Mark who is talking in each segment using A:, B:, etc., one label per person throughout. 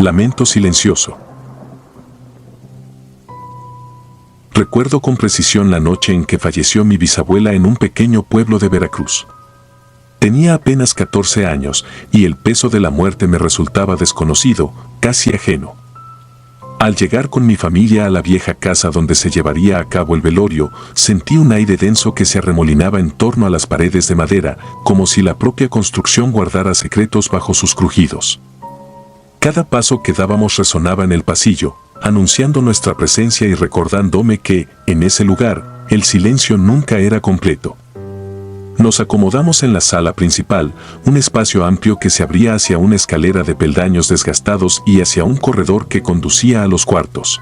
A: lamento silencioso. Recuerdo con precisión la noche en que falleció mi bisabuela en un pequeño pueblo de Veracruz. Tenía apenas 14 años y el peso de la muerte me resultaba desconocido, casi ajeno. Al llegar con mi familia a la vieja casa donde se llevaría a cabo el velorio, sentí un aire denso que se arremolinaba en torno a las paredes de madera, como si la propia construcción guardara secretos bajo sus crujidos. Cada paso que dábamos resonaba en el pasillo, anunciando nuestra presencia y recordándome que, en ese lugar, el silencio nunca era completo. Nos acomodamos en la sala principal, un espacio amplio que se abría hacia una escalera de peldaños desgastados y hacia un corredor que conducía a los cuartos.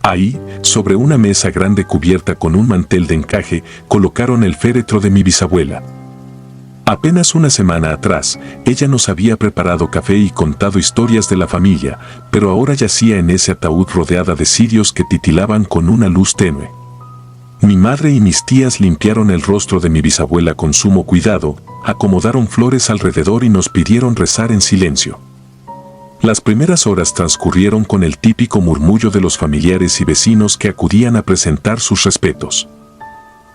A: Ahí, sobre una mesa grande cubierta con un mantel de encaje, colocaron el féretro de mi bisabuela. Apenas una semana atrás, ella nos había preparado café y contado historias de la familia, pero ahora yacía en ese ataúd rodeada de cirios que titilaban con una luz tenue. Mi madre y mis tías limpiaron el rostro de mi bisabuela con sumo cuidado, acomodaron flores alrededor y nos pidieron rezar en silencio. Las primeras horas transcurrieron con el típico murmullo de los familiares y vecinos que acudían a presentar sus respetos.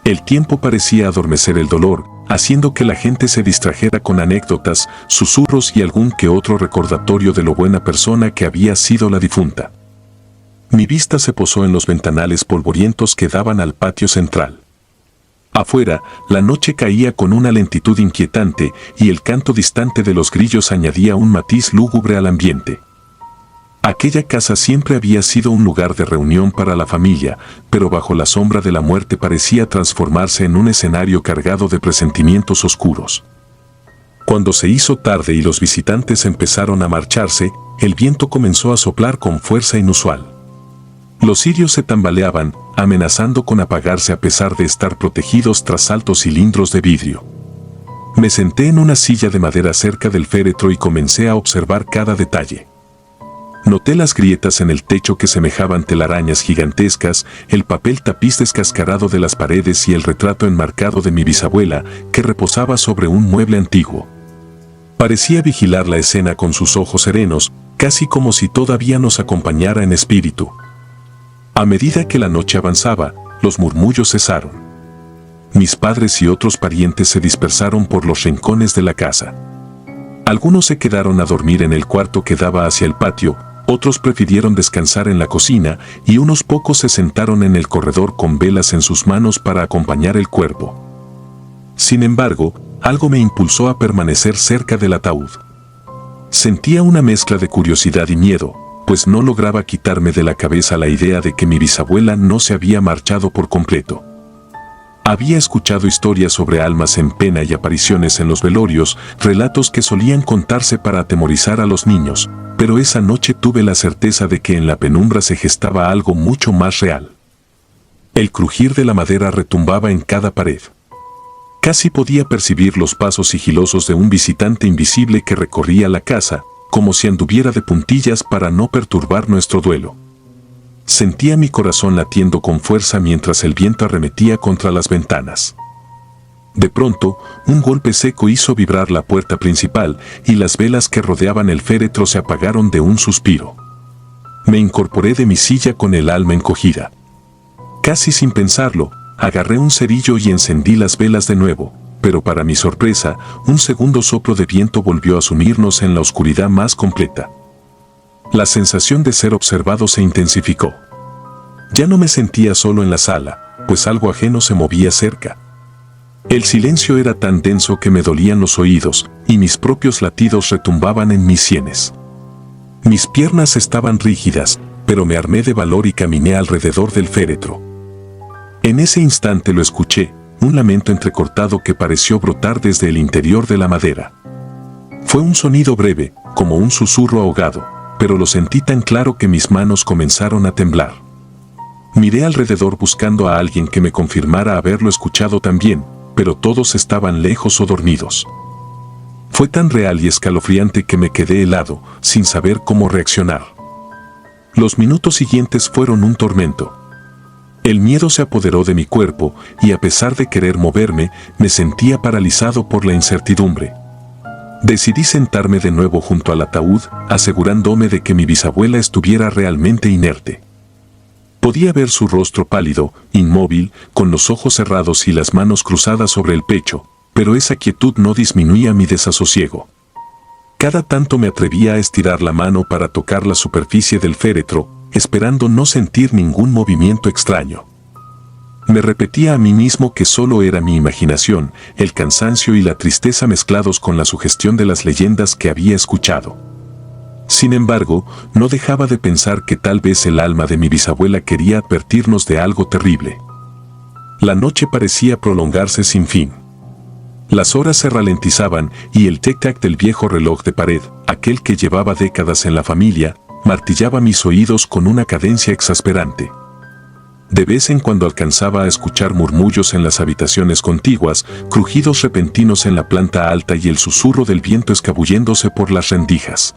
A: El tiempo parecía adormecer el dolor, haciendo que la gente se distrajera con anécdotas, susurros y algún que otro recordatorio de lo buena persona que había sido la difunta. Mi vista se posó en los ventanales polvorientos que daban al patio central. Afuera, la noche caía con una lentitud inquietante y el canto distante de los grillos añadía un matiz lúgubre al ambiente. Aquella casa siempre había sido un lugar de reunión para la familia, pero bajo la sombra de la muerte parecía transformarse en un escenario cargado de presentimientos oscuros. Cuando se hizo tarde y los visitantes empezaron a marcharse, el viento comenzó a soplar con fuerza inusual. Los cirios se tambaleaban, amenazando con apagarse a pesar de estar protegidos tras altos cilindros de vidrio. Me senté en una silla de madera cerca del féretro y comencé a observar cada detalle. Noté las grietas en el techo que semejaban telarañas gigantescas, el papel tapiz descascarado de las paredes y el retrato enmarcado de mi bisabuela que reposaba sobre un mueble antiguo. Parecía vigilar la escena con sus ojos serenos, casi como si todavía nos acompañara en espíritu. A medida que la noche avanzaba, los murmullos cesaron. Mis padres y otros parientes se dispersaron por los rincones de la casa. Algunos se quedaron a dormir en el cuarto que daba hacia el patio, otros prefirieron descansar en la cocina y unos pocos se sentaron en el corredor con velas en sus manos para acompañar el cuerpo. Sin embargo, algo me impulsó a permanecer cerca del ataúd. Sentía una mezcla de curiosidad y miedo, pues no lograba quitarme de la cabeza la idea de que mi bisabuela no se había marchado por completo. Había escuchado historias sobre almas en pena y apariciones en los velorios, relatos que solían contarse para atemorizar a los niños, pero esa noche tuve la certeza de que en la penumbra se gestaba algo mucho más real. El crujir de la madera retumbaba en cada pared. Casi podía percibir los pasos sigilosos de un visitante invisible que recorría la casa, como si anduviera de puntillas para no perturbar nuestro duelo. Sentía mi corazón latiendo con fuerza mientras el viento arremetía contra las ventanas. De pronto, un golpe seco hizo vibrar la puerta principal y las velas que rodeaban el féretro se apagaron de un suspiro. Me incorporé de mi silla con el alma encogida. Casi sin pensarlo, agarré un cerillo y encendí las velas de nuevo, pero para mi sorpresa, un segundo soplo de viento volvió a sumirnos en la oscuridad más completa. La sensación de ser observado se intensificó. Ya no me sentía solo en la sala, pues algo ajeno se movía cerca. El silencio era tan denso que me dolían los oídos, y mis propios latidos retumbaban en mis sienes. Mis piernas estaban rígidas, pero me armé de valor y caminé alrededor del féretro. En ese instante lo escuché, un lamento entrecortado que pareció brotar desde el interior de la madera. Fue un sonido breve, como un susurro ahogado, pero lo sentí tan claro que mis manos comenzaron a temblar. Miré alrededor buscando a alguien que me confirmara haberlo escuchado también, pero todos estaban lejos o dormidos. Fue tan real y escalofriante que me quedé helado, sin saber cómo reaccionar. Los minutos siguientes fueron un tormento. El miedo se apoderó de mi cuerpo y a pesar de querer moverme, me sentía paralizado por la incertidumbre. Decidí sentarme de nuevo junto al ataúd, asegurándome de que mi bisabuela estuviera realmente inerte. Podía ver su rostro pálido, inmóvil, con los ojos cerrados y las manos cruzadas sobre el pecho, pero esa quietud no disminuía mi desasosiego. Cada tanto me atrevía a estirar la mano para tocar la superficie del féretro, esperando no sentir ningún movimiento extraño. Me repetía a mí mismo que solo era mi imaginación, el cansancio y la tristeza mezclados con la sugestión de las leyendas que había escuchado. Sin embargo, no dejaba de pensar que tal vez el alma de mi bisabuela quería advertirnos de algo terrible. La noche parecía prolongarse sin fin. Las horas se ralentizaban y el tic-tac del viejo reloj de pared, aquel que llevaba décadas en la familia, martillaba mis oídos con una cadencia exasperante. De vez en cuando alcanzaba a escuchar murmullos en las habitaciones contiguas, crujidos repentinos en la planta alta y el susurro del viento escabulléndose por las rendijas.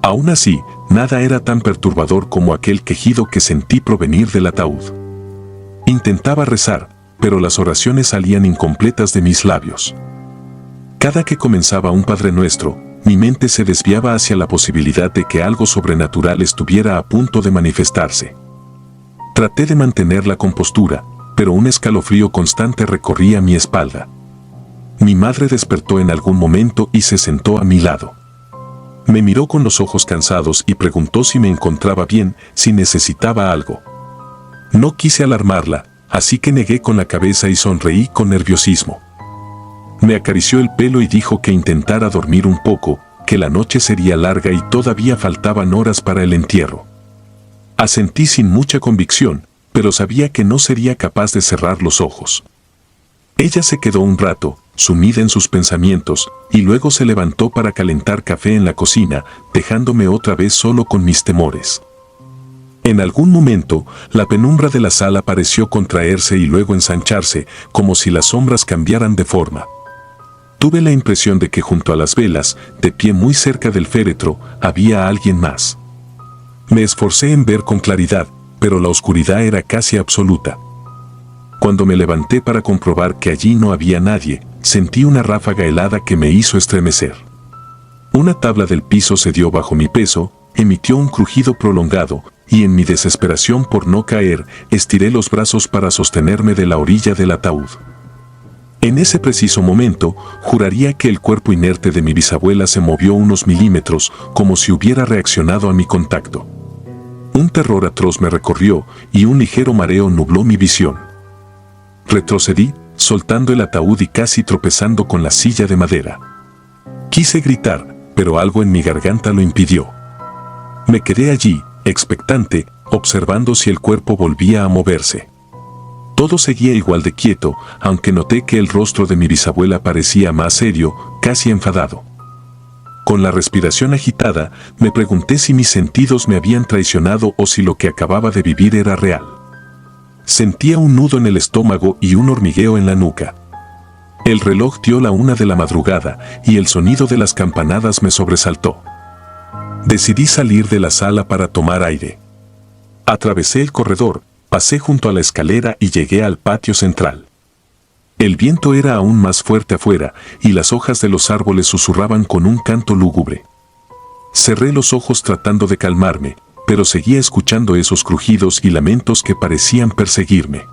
A: Aún así, nada era tan perturbador como aquel quejido que sentí provenir del ataúd. Intentaba rezar, pero las oraciones salían incompletas de mis labios. Cada que comenzaba un Padre Nuestro, mi mente se desviaba hacia la posibilidad de que algo sobrenatural estuviera a punto de manifestarse. Traté de mantener la compostura, pero un escalofrío constante recorría mi espalda. Mi madre despertó en algún momento y se sentó a mi lado. Me miró con los ojos cansados y preguntó si me encontraba bien, si necesitaba algo. No quise alarmarla, así que negué con la cabeza y sonreí con nerviosismo. Me acarició el pelo y dijo que intentara dormir un poco, que la noche sería larga y todavía faltaban horas para el entierro. Asentí sin mucha convicción, pero sabía que no sería capaz de cerrar los ojos. Ella se quedó un rato, sumida en sus pensamientos, y luego se levantó para calentar café en la cocina, dejándome otra vez solo con mis temores. En algún momento, la penumbra de la sala pareció contraerse y luego ensancharse, como si las sombras cambiaran de forma. Tuve la impresión de que junto a las velas, de pie muy cerca del féretro, había alguien más. Me esforcé en ver con claridad, pero la oscuridad era casi absoluta. Cuando me levanté para comprobar que allí no había nadie, sentí una ráfaga helada que me hizo estremecer. Una tabla del piso cedió bajo mi peso, emitió un crujido prolongado, y en mi desesperación por no caer, estiré los brazos para sostenerme de la orilla del ataúd. En ese preciso momento, juraría que el cuerpo inerte de mi bisabuela se movió unos milímetros, como si hubiera reaccionado a mi contacto. Un terror atroz me recorrió, y un ligero mareo nubló mi visión. Retrocedí, soltando el ataúd y casi tropezando con la silla de madera. Quise gritar, pero algo en mi garganta lo impidió. Me quedé allí, expectante, observando si el cuerpo volvía a moverse. Todo seguía igual de quieto, aunque noté que el rostro de mi bisabuela parecía más serio, casi enfadado. Con la respiración agitada, me pregunté si mis sentidos me habían traicionado o si lo que acababa de vivir era real. Sentía un nudo en el estómago y un hormigueo en la nuca. El reloj dio la 1 de la madrugada y el sonido de las campanadas me sobresaltó. Decidí salir de la sala para tomar aire. Atravesé el corredor, pasé junto a la escalera y llegué al patio central. El viento era aún más fuerte afuera y las hojas de los árboles susurraban con un canto lúgubre. Cerré los ojos tratando de calmarme, pero seguía escuchando esos crujidos y lamentos que parecían perseguirme.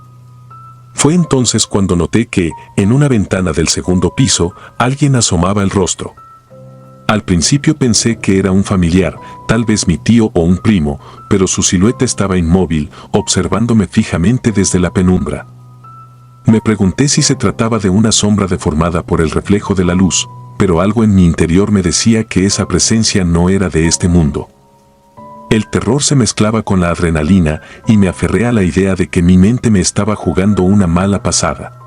A: Fue entonces cuando noté que, en una ventana del segundo piso, alguien asomaba el rostro. Al principio pensé que era un familiar, tal vez mi tío o un primo, pero su silueta estaba inmóvil, observándome fijamente desde la penumbra. Me pregunté si se trataba de una sombra deformada por el reflejo de la luz, pero algo en mi interior me decía que esa presencia no era de este mundo. El terror se mezclaba con la adrenalina y me aferré a la idea de que mi mente me estaba jugando una mala pasada.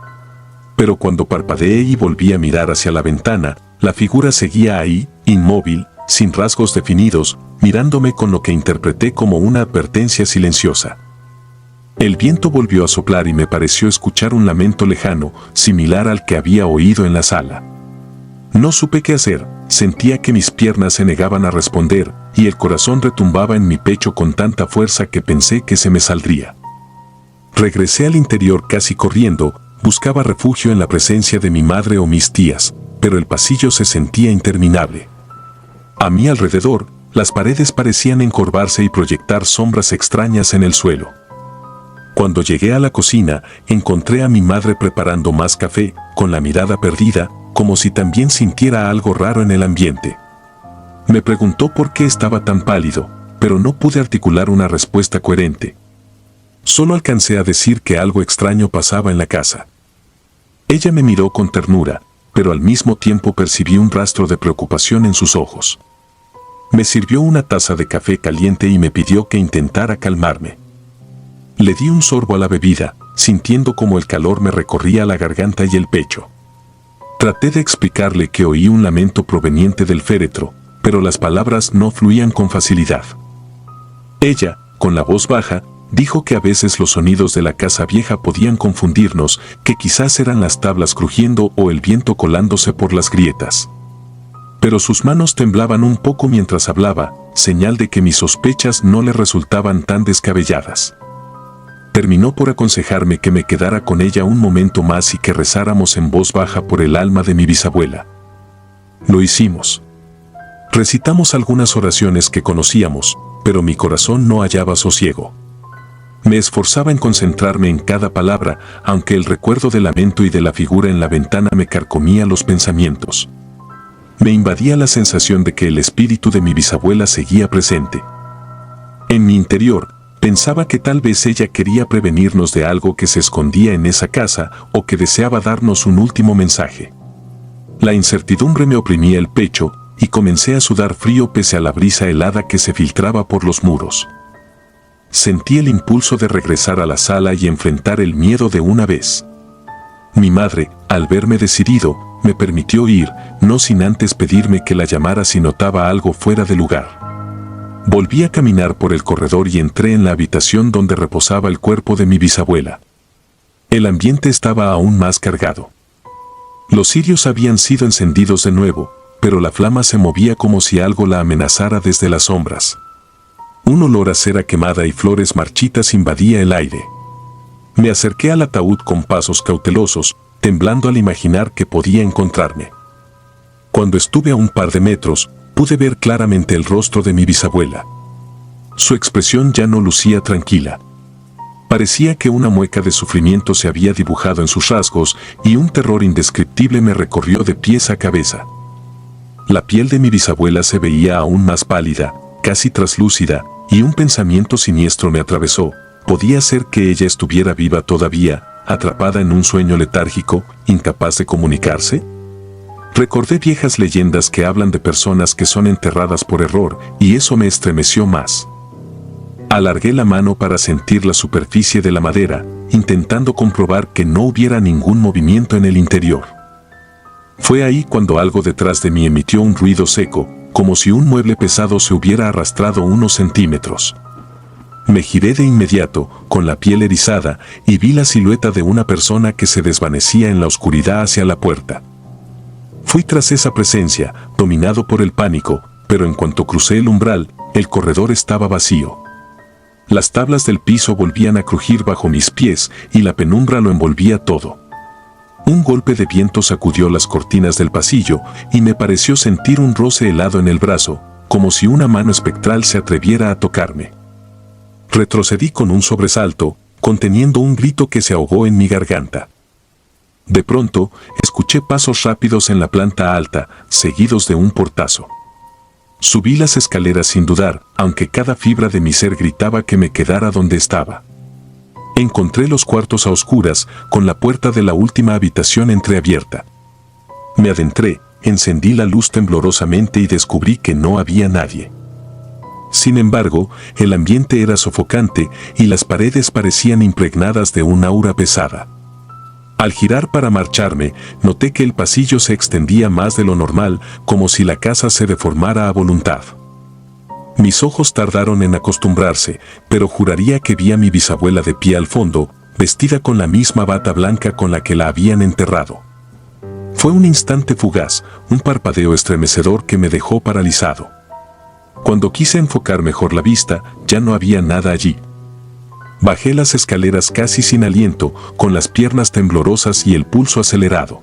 A: Pero cuando parpadeé y volví a mirar hacia la ventana, la figura seguía ahí, inmóvil, sin rasgos definidos, mirándome con lo que interpreté como una advertencia silenciosa. El viento volvió a soplar y me pareció escuchar un lamento lejano, similar al que había oído en la sala. No supe qué hacer, sentía que mis piernas se negaban a responder, y el corazón retumbaba en mi pecho con tanta fuerza que pensé que se me saldría. Regresé al interior casi corriendo, buscaba refugio en la presencia de mi madre o mis tías, pero el pasillo se sentía interminable. A mi alrededor, las paredes parecían encorvarse y proyectar sombras extrañas en el suelo. Cuando llegué a la cocina, encontré a mi madre preparando más café, con la mirada perdida, como si también sintiera algo raro en el ambiente. Me preguntó por qué estaba tan pálido, pero no pude articular una respuesta coherente. Solo alcancé a decir que algo extraño pasaba en la casa. Ella me miró con ternura, pero al mismo tiempo percibí un rastro de preocupación en sus ojos. Me sirvió una taza de café caliente y me pidió que intentara calmarme. Le di un sorbo a la bebida, sintiendo como el calor me recorría la garganta y el pecho. Traté de explicarle que oí un lamento proveniente del féretro, pero las palabras no fluían con facilidad. Ella, con la voz baja, dijo que a veces los sonidos de la casa vieja podían confundirnos, que quizás eran las tablas crujiendo o el viento colándose por las grietas. Pero sus manos temblaban un poco mientras hablaba, señal de que mis sospechas no le resultaban tan descabelladas. Terminó por aconsejarme que me quedara con ella un momento más y que rezáramos en voz baja por el alma de mi bisabuela. Lo hicimos. Recitamos algunas oraciones que conocíamos, pero mi corazón no hallaba sosiego. Me esforzaba en concentrarme en cada palabra, aunque el recuerdo del lamento y de la figura en la ventana me carcomía los pensamientos. Me invadía la sensación de que el espíritu de mi bisabuela seguía presente. En mi interior, pensaba que tal vez ella quería prevenirnos de algo que se escondía en esa casa o que deseaba darnos un último mensaje. La incertidumbre me oprimía el pecho y comencé a sudar frío pese a la brisa helada que se filtraba por los muros. Sentí el impulso de regresar a la sala y enfrentar el miedo de una vez. Mi madre, al verme decidido, me permitió ir, no sin antes pedirme que la llamara si notaba algo fuera de lugar. Volví a caminar por el corredor y entré en la habitación donde reposaba el cuerpo de mi bisabuela. El ambiente estaba aún más cargado. Los cirios habían sido encendidos de nuevo, pero la flama se movía como si algo la amenazara desde las sombras. Un olor a cera quemada y flores marchitas invadía el aire. Me acerqué al ataúd con pasos cautelosos, temblando al imaginar que podía encontrarme. Cuando estuve a un par de metros, pude ver claramente el rostro de mi bisabuela. Su expresión ya no lucía tranquila. Parecía que una mueca de sufrimiento se había dibujado en sus rasgos y un terror indescriptible me recorrió de pies a cabeza. La piel de mi bisabuela se veía aún más pálida, casi traslúcida, y un pensamiento siniestro me atravesó. ¿Podía ser que ella estuviera viva todavía, atrapada en un sueño letárgico, incapaz de comunicarse? Recordé viejas leyendas que hablan de personas que son enterradas por error, y eso me estremeció más. Alargué la mano para sentir la superficie de la madera, intentando comprobar que no hubiera ningún movimiento en el interior. Fue ahí cuando algo detrás de mí emitió un ruido seco, como si un mueble pesado se hubiera arrastrado unos centímetros. Me giré de inmediato, con la piel erizada, y vi la silueta de una persona que se desvanecía en la oscuridad hacia la puerta. Fui tras esa presencia, dominado por el pánico, pero en cuanto crucé el umbral, el corredor estaba vacío. Las tablas del piso volvían a crujir bajo mis pies y la penumbra lo envolvía todo. Un golpe de viento sacudió las cortinas del pasillo y me pareció sentir un roce helado en el brazo, como si una mano espectral se atreviera a tocarme. Retrocedí con un sobresalto, conteniendo un grito que se ahogó en mi garganta. De pronto, escuché pasos rápidos en la planta alta, seguidos de un portazo. Subí las escaleras sin dudar, aunque cada fibra de mi ser gritaba que me quedara donde estaba. Encontré los cuartos a oscuras, con la puerta de la última habitación entreabierta. Me adentré, encendí la luz temblorosamente y descubrí que no había nadie. Sin embargo, el ambiente era sofocante y las paredes parecían impregnadas de un aura pesada. Al girar para marcharme, noté que el pasillo se extendía más de lo normal, como si la casa se deformara a voluntad. Mis ojos tardaron en acostumbrarse, pero juraría que vi a mi bisabuela de pie al fondo, vestida con la misma bata blanca con la que la habían enterrado. Fue un instante fugaz, un parpadeo estremecedor que me dejó paralizado. Cuando quise enfocar mejor la vista, ya no había nada allí. Bajé las escaleras casi sin aliento, con las piernas temblorosas y el pulso acelerado.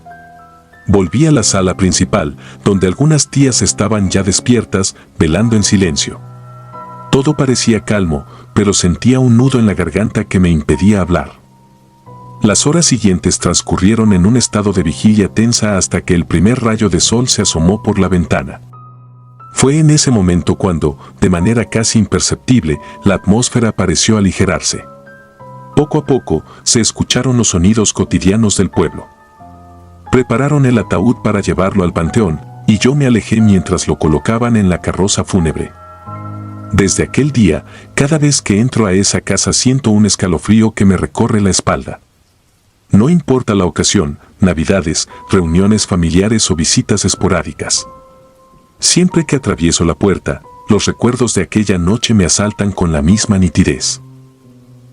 A: Volví a la sala principal, donde algunas tías estaban ya despiertas, velando en silencio. Todo parecía calmo, pero sentía un nudo en la garganta que me impedía hablar. Las horas siguientes transcurrieron en un estado de vigilia tensa hasta que el primer rayo de sol se asomó por la ventana. Fue en ese momento cuando, de manera casi imperceptible, la atmósfera pareció aligerarse. Poco a poco, se escucharon los sonidos cotidianos del pueblo. Prepararon el ataúd para llevarlo al panteón, y yo me alejé mientras lo colocaban en la carroza fúnebre. Desde aquel día, cada vez que entro a esa casa siento un escalofrío que me recorre la espalda. No importa la ocasión, navidades, reuniones familiares o visitas esporádicas. Siempre que atravieso la puerta, los recuerdos de aquella noche me asaltan con la misma nitidez.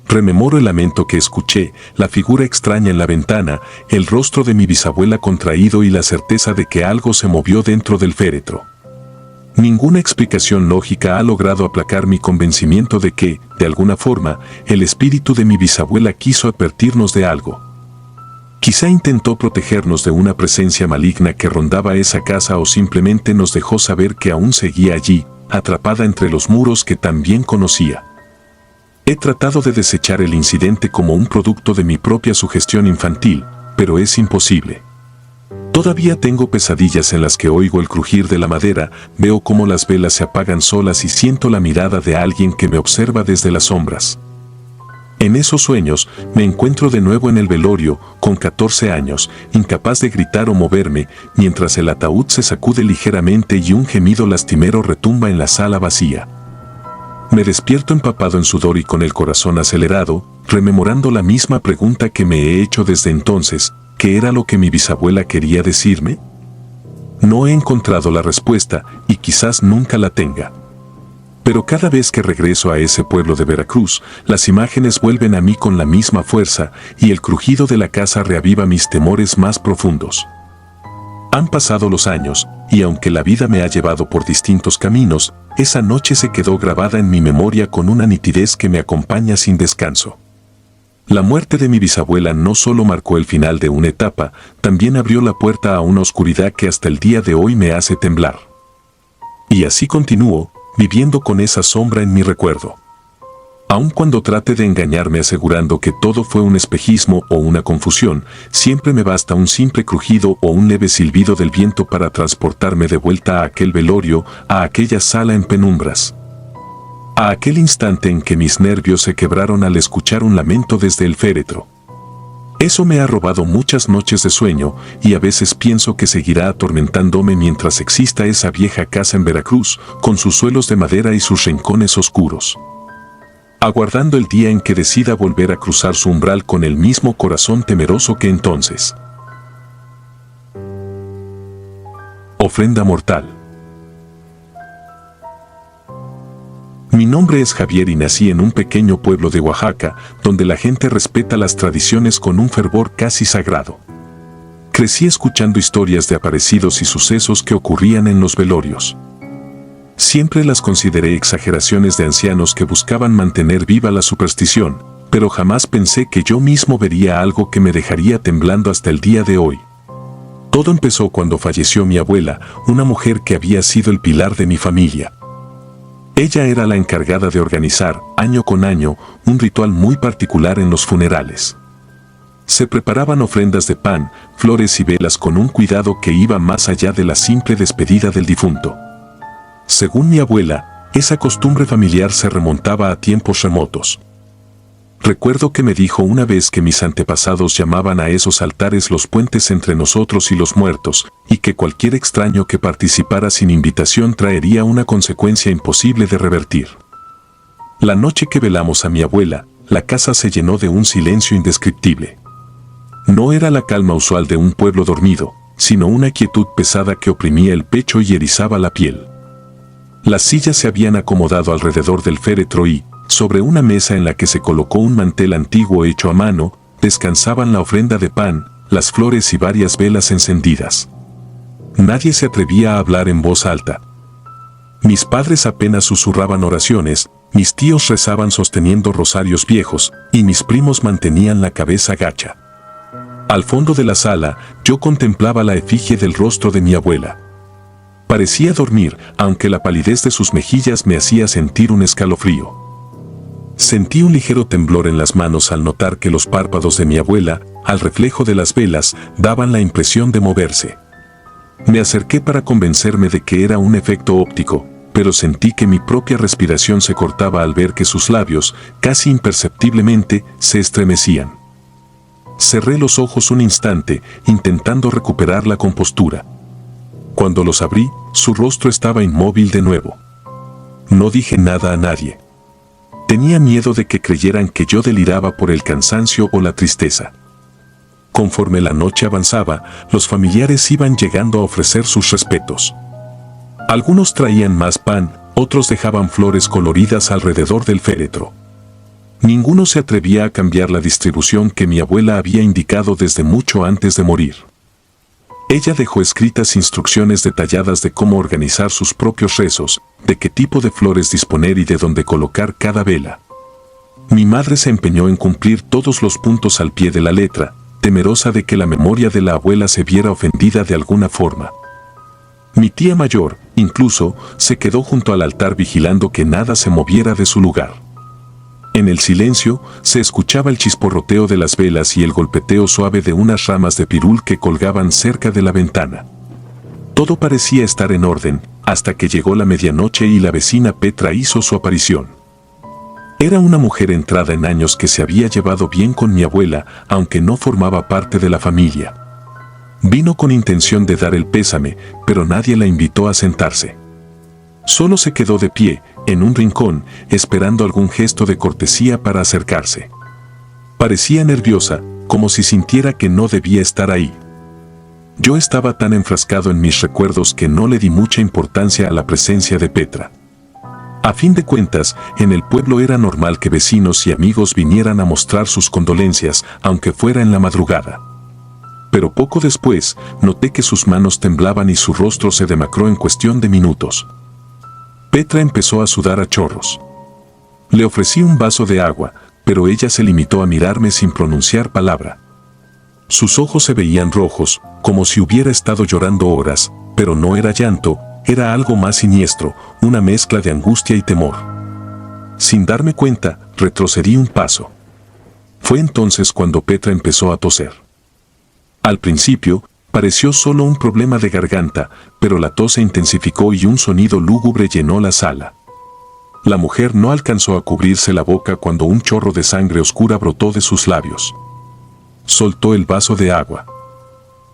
A: Rememoro el lamento que escuché, la figura extraña en la ventana, el rostro de mi bisabuela contraído y la certeza de que algo se movió dentro del féretro. Ninguna explicación lógica ha logrado aplacar mi convencimiento de que, de alguna forma, el espíritu de mi bisabuela quiso advertirnos de algo. Quizá intentó protegernos de una presencia maligna que rondaba esa casa o simplemente nos dejó saber que aún seguía allí, atrapada entre los muros que tan bien conocía. He tratado de desechar el incidente como un producto de mi propia sugestión infantil, pero es imposible. Todavía tengo pesadillas en las que oigo el crujir de la madera, veo cómo las velas se apagan solas y siento la mirada de alguien que me observa desde las sombras. En esos sueños, me encuentro de nuevo en el velorio, con 14 años, incapaz de gritar o moverme, mientras el ataúd se sacude ligeramente y un gemido lastimero retumba en la sala vacía. Me despierto empapado en sudor y con el corazón acelerado, rememorando la misma pregunta que me he hecho desde entonces: ¿qué era lo que mi bisabuela quería decirme? No he encontrado la respuesta, y quizás nunca la tenga. Pero cada vez que regreso a ese pueblo de Veracruz, las imágenes vuelven a mí con la misma fuerza, y el crujido de la casa reaviva mis temores más profundos. Han pasado los años, y aunque la vida me ha llevado por distintos caminos, esa noche se quedó grabada en mi memoria con una nitidez que me acompaña sin descanso. La muerte de mi bisabuela no solo marcó el final de una etapa, también abrió la puerta a una oscuridad que hasta el día de hoy me hace temblar. Y así continúo, viviendo con esa sombra en mi recuerdo. Aun cuando trate de engañarme asegurando que todo fue un espejismo o una confusión, siempre me basta un simple crujido o un leve silbido del viento para transportarme de vuelta a aquel velorio, a aquella sala en penumbras. A aquel instante en que mis nervios se quebraron al escuchar un lamento desde el féretro. Eso me ha robado muchas noches de sueño, y a veces pienso que seguirá atormentándome mientras exista esa vieja casa en Veracruz, con sus suelos de madera y sus rincones oscuros. Aguardando el día en que decida volver a cruzar su umbral con el mismo corazón temeroso que entonces. Ofrenda mortal. Mi nombre es Javier y nací en un pequeño pueblo de Oaxaca, donde la gente respeta las tradiciones con un fervor casi sagrado. Crecí escuchando historias de aparecidos y sucesos que ocurrían en los velorios. Siempre las consideré exageraciones de ancianos que buscaban mantener viva la superstición, pero jamás pensé que yo mismo vería algo que me dejaría temblando hasta el día de hoy. Todo empezó cuando falleció mi abuela, una mujer que había sido el pilar de mi familia. Ella era la encargada de organizar, año con año, un ritual muy particular en los funerales. Se preparaban ofrendas de pan, flores y velas con un cuidado que iba más allá de la simple despedida del difunto. Según mi abuela, esa costumbre familiar se remontaba a tiempos remotos. Recuerdo que me dijo una vez que mis antepasados llamaban a esos altares los puentes entre nosotros y los muertos, y que cualquier extraño que participara sin invitación traería una consecuencia imposible de revertir. La noche que velamos a mi abuela, la casa se llenó de un silencio indescriptible. No era la calma usual de un pueblo dormido, sino una quietud pesada que oprimía el pecho y erizaba la piel. Las sillas se habían acomodado alrededor del féretro y, sobre una mesa en la que se colocó un mantel antiguo hecho a mano, descansaban la ofrenda de pan, las flores y varias velas encendidas. Nadie se atrevía a hablar en voz alta. Mis padres apenas susurraban oraciones, mis tíos rezaban sosteniendo rosarios viejos, y mis primos mantenían la cabeza gacha. Al fondo de la sala, yo contemplaba la efigie del rostro de mi abuela. Parecía dormir, aunque la palidez de sus mejillas me hacía sentir un escalofrío. Sentí un ligero temblor en las manos al notar que los párpados de mi abuela, al reflejo de las velas, daban la impresión de moverse. Me acerqué para convencerme de que era un efecto óptico, pero sentí que mi propia respiración se cortaba al ver que sus labios, casi imperceptiblemente, se estremecían. Cerré los ojos un instante, intentando recuperar la compostura. Cuando los abrí, su rostro estaba inmóvil de nuevo. No dije nada a nadie. Tenía miedo de que creyeran que yo deliraba por el cansancio o la tristeza. Conforme la noche avanzaba, los familiares iban llegando a ofrecer sus respetos. Algunos traían más pan, otros dejaban flores coloridas alrededor del féretro. Ninguno se atrevía a cambiar la distribución que mi abuela había indicado desde mucho antes de morir. Ella dejó escritas instrucciones detalladas de cómo organizar sus propios rezos, de qué tipo de flores disponer y de dónde colocar cada vela. Mi madre se empeñó en cumplir todos los puntos al pie de la letra, temerosa de que la memoria de la abuela se viera ofendida de alguna forma. Mi tía mayor, incluso, se quedó junto al altar vigilando que nada se moviera de su lugar. En el silencio, se escuchaba el chisporroteo de las velas y el golpeteo suave de unas ramas de pirul que colgaban cerca de la ventana. Todo parecía estar en orden, hasta que llegó la medianoche y la vecina Petra hizo su aparición. Era una mujer entrada en años que se había llevado bien con mi abuela, aunque no formaba parte de la familia. Vino con intención de dar el pésame, pero nadie la invitó a sentarse. Solo se quedó de pie, en un rincón, esperando algún gesto de cortesía para acercarse. Parecía nerviosa, como si sintiera que no debía estar ahí. Yo estaba tan enfrascado en mis recuerdos que no le di mucha importancia a la presencia de Petra. A fin de cuentas, en el pueblo era normal que vecinos y amigos vinieran a mostrar sus condolencias, aunque fuera en la madrugada. Pero poco después, noté que sus manos temblaban y su rostro se demacró en cuestión de minutos. Petra empezó a sudar a chorros. Le ofrecí un vaso de agua, pero ella se limitó a mirarme sin pronunciar palabra. Sus ojos se veían rojos, como si hubiera estado llorando horas, pero no era llanto, era algo más siniestro, una mezcla de angustia y temor. Sin darme cuenta, retrocedí un paso. Fue entonces cuando Petra empezó a toser. Al principio, pareció solo un problema de garganta, pero la tos se intensificó y un sonido lúgubre llenó la sala. La mujer no alcanzó a cubrirse la boca cuando un chorro de sangre oscura brotó de sus labios. Soltó el vaso de agua.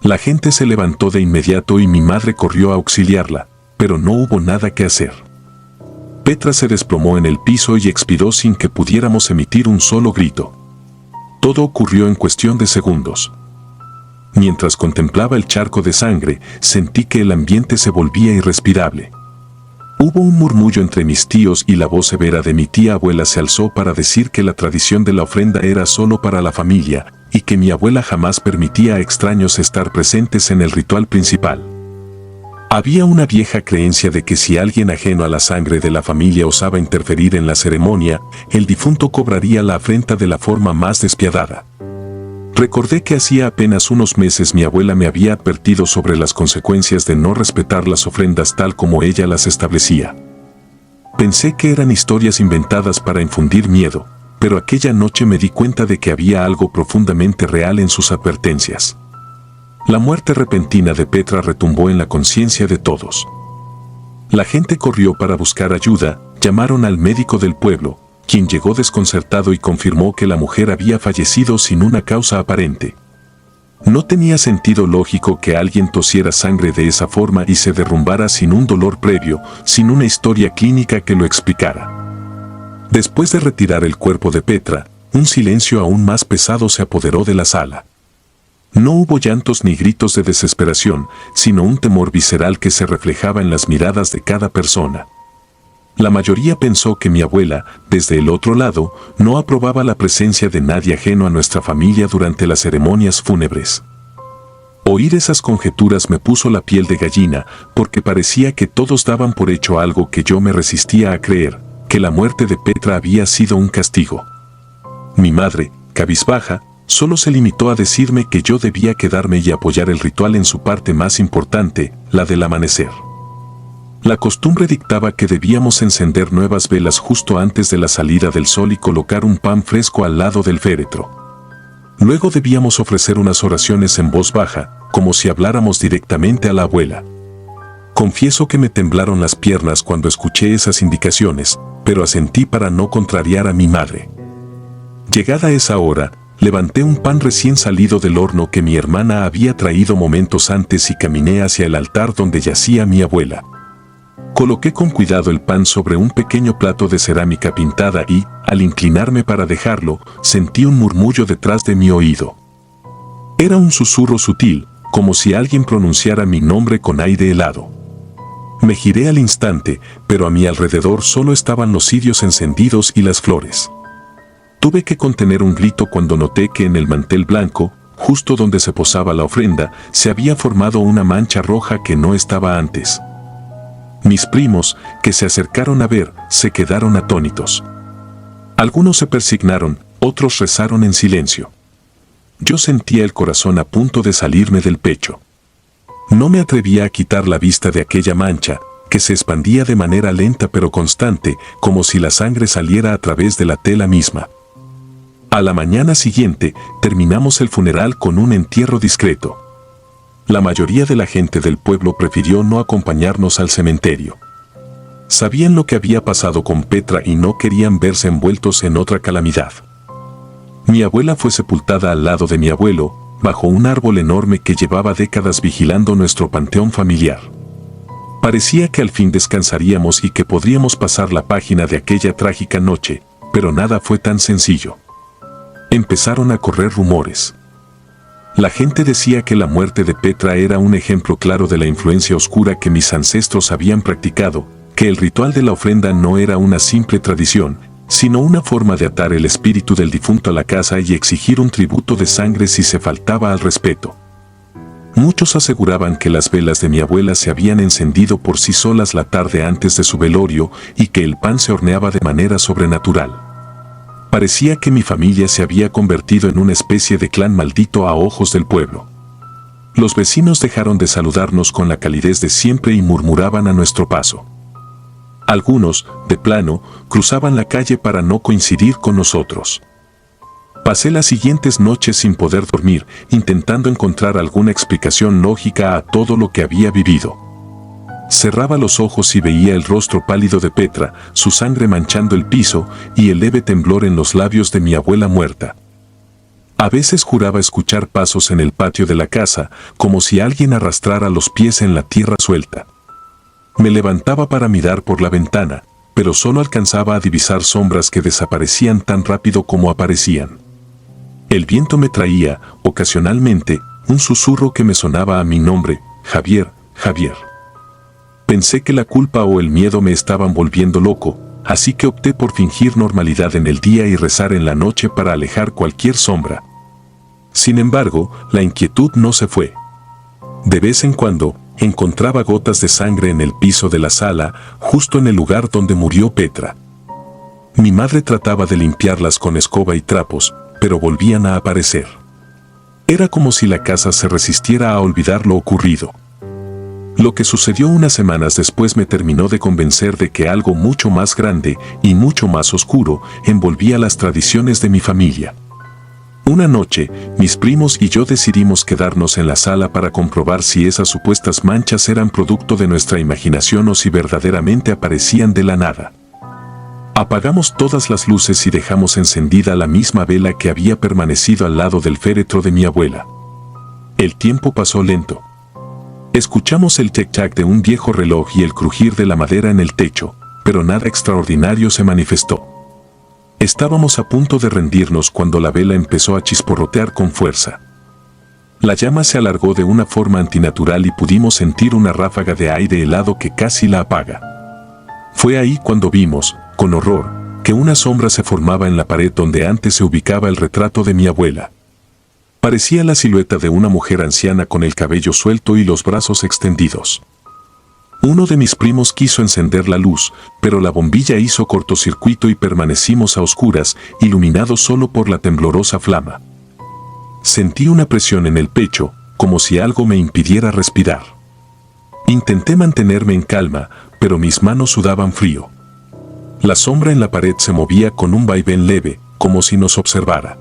A: La gente se levantó de inmediato y mi madre corrió a auxiliarla, pero no hubo nada que hacer. Petra se desplomó en el piso y expiró sin que pudiéramos emitir un solo grito. Todo ocurrió en cuestión de segundos. Mientras contemplaba el charco de sangre, sentí que el ambiente se volvía irrespirable. Hubo un murmullo entre mis tíos y la voz severa de mi tía abuela se alzó para decir que la tradición de la ofrenda era solo para la familia y que mi abuela jamás permitía a extraños estar presentes en el ritual principal. Había una vieja creencia de que si alguien ajeno a la sangre de la familia osaba interferir en la ceremonia, el difunto cobraría la afrenta de la forma más despiadada. Recordé que hacía apenas unos meses mi abuela me había advertido sobre las consecuencias de no respetar las ofrendas tal como ella las establecía. Pensé que eran historias inventadas para infundir miedo, pero aquella noche me di cuenta de que había algo profundamente real en sus advertencias. La muerte repentina de Petra retumbó en la conciencia de todos. La gente corrió para buscar ayuda, llamaron al médico del pueblo, quien llegó desconcertado y confirmó que la mujer había fallecido sin una causa aparente. No tenía sentido lógico que alguien tosiera sangre de esa forma y se derrumbara sin un dolor previo, sin una historia clínica que lo explicara. Después de retirar el cuerpo de Petra, un silencio aún más pesado se apoderó de la sala. No hubo llantos ni gritos de desesperación, sino un temor visceral que se reflejaba en las miradas de cada persona. La mayoría pensó que mi abuela, desde el otro lado, no aprobaba la presencia de nadie ajeno a nuestra familia durante las ceremonias fúnebres. Oír esas conjeturas me puso la piel de gallina, porque parecía que todos daban por hecho algo que yo me resistía a creer, que la muerte de Petra había sido un castigo. Mi madre, cabizbaja, Solo se limitó a decirme que yo debía quedarme y apoyar el ritual en su parte más importante, la del amanecer. La costumbre dictaba que debíamos encender nuevas velas justo antes de la salida del sol y colocar un pan fresco al lado del féretro. Luego debíamos ofrecer unas oraciones en voz baja, como si habláramos directamente a la abuela. Confieso que me temblaron las piernas cuando escuché esas indicaciones, pero asentí para no contrariar a mi madre. Llegada esa hora, levanté un pan recién salido del horno que mi hermana había traído momentos antes y caminé hacia el altar donde yacía mi abuela. Coloqué con cuidado el pan sobre un pequeño plato de cerámica pintada y, al inclinarme para dejarlo, sentí un murmullo detrás de mi oído. Era un susurro sutil, como si alguien pronunciara mi nombre con aire helado. Me giré al instante, pero a mi alrededor solo estaban los cirios encendidos y las flores. Tuve que contener un grito cuando noté que en el mantel blanco, justo donde se posaba la ofrenda, se había formado una mancha roja que no estaba antes. Mis primos, que se acercaron a ver, se quedaron atónitos. Algunos se persignaron, otros rezaron en silencio. Yo sentía el corazón a punto de salirme del pecho. No me atrevía a quitar la vista de aquella mancha, que se expandía de manera lenta pero constante, como si la sangre saliera a través de la tela misma. A la mañana siguiente, terminamos el funeral con un entierro discreto. La mayoría de la gente del pueblo prefirió no acompañarnos al cementerio. Sabían lo que había pasado con Petra y no querían verse envueltos en otra calamidad. Mi abuela fue sepultada al lado de mi abuelo, bajo un árbol enorme que llevaba décadas vigilando nuestro panteón familiar. Parecía que al fin descansaríamos y que podríamos pasar la página de aquella trágica noche, pero nada fue tan sencillo. Empezaron a correr rumores. La gente decía que la muerte de Petra era un ejemplo claro de la influencia oscura que mis ancestros habían practicado, que el ritual de la ofrenda no era una simple tradición, sino una forma de atar el espíritu del difunto a la casa y exigir un tributo de sangre si se faltaba al respeto. Muchos aseguraban que las velas de mi abuela se habían encendido por sí solas la tarde antes de su velorio y que el pan se horneaba de manera sobrenatural. Parecía que mi familia se había convertido en una especie de clan maldito a ojos del pueblo. Los vecinos dejaron de saludarnos con la calidez de siempre y murmuraban a nuestro paso. Algunos, de plano, cruzaban la calle para no coincidir con nosotros. Pasé las siguientes noches sin poder dormir, intentando encontrar alguna explicación lógica a todo lo que había vivido. Cerraba los ojos y veía el rostro pálido de Petra, su sangre manchando el piso y el leve temblor en los labios de mi abuela muerta. A veces juraba escuchar pasos en el patio de la casa, como si alguien arrastrara los pies en la tierra suelta. Me levantaba para mirar por la ventana, pero solo alcanzaba a divisar sombras que desaparecían tan rápido como aparecían. El viento me traía, ocasionalmente, un susurro que me sonaba a mi nombre, Javier, Javier. Pensé que la culpa o el miedo me estaban volviendo loco, así que opté por fingir normalidad en el día y rezar en la noche para alejar cualquier sombra. Sin embargo, la inquietud no se fue. De vez en cuando, encontraba gotas de sangre en el piso de la sala, justo en el lugar donde murió Petra. Mi madre trataba de limpiarlas con escoba y trapos, pero volvían a aparecer. Era como si la casa se resistiera a olvidar lo ocurrido. Lo que sucedió unas semanas después me terminó de convencer de que algo mucho más grande y mucho más oscuro envolvía las tradiciones de mi familia. Una noche, mis primos y yo decidimos quedarnos en la sala para comprobar si esas supuestas manchas eran producto de nuestra imaginación o si verdaderamente aparecían de la nada. Apagamos todas las luces y dejamos encendida la misma vela que había permanecido al lado del féretro de mi abuela. El tiempo pasó lento. Escuchamos el tic-tac de un viejo reloj y el crujir de la madera en el techo, pero nada extraordinario se manifestó. Estábamos a punto de rendirnos cuando la vela empezó a chisporrotear con fuerza. La llama se alargó de una forma antinatural y pudimos sentir una ráfaga de aire helado que casi la apaga. Fue ahí cuando vimos, con horror, que una sombra se formaba en la pared donde antes se ubicaba el retrato de mi abuela. Parecía la silueta de una mujer anciana con el cabello suelto y los brazos extendidos. Uno de mis primos quiso encender la luz, pero la bombilla hizo cortocircuito y permanecimos a oscuras, iluminados solo por la temblorosa flama. Sentí una presión en el pecho, como si algo me impidiera respirar. Intenté mantenerme en calma, pero mis manos sudaban frío. La sombra en la pared se movía con un vaivén leve, como si nos observara.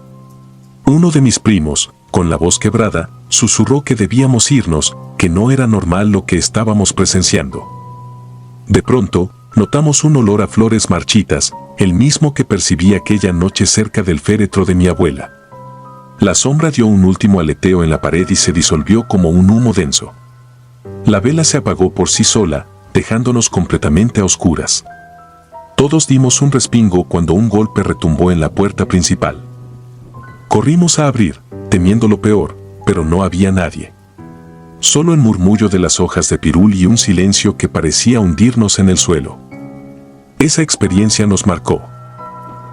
A: Uno de mis primos, con la voz quebrada, susurró que debíamos irnos, que no era normal lo que estábamos presenciando. De pronto, notamos un olor a flores marchitas, el mismo que percibí aquella noche cerca del féretro de mi abuela. La sombra dio un último aleteo en la pared y se disolvió como un humo denso. La vela se apagó por sí sola, dejándonos completamente a oscuras. Todos dimos un respingo cuando un golpe retumbó en la puerta principal. Corrimos a abrir, temiendo lo peor, pero no había nadie. Solo el murmullo de las hojas de pirul y un silencio que parecía hundirnos en el suelo. Esa experiencia nos marcó.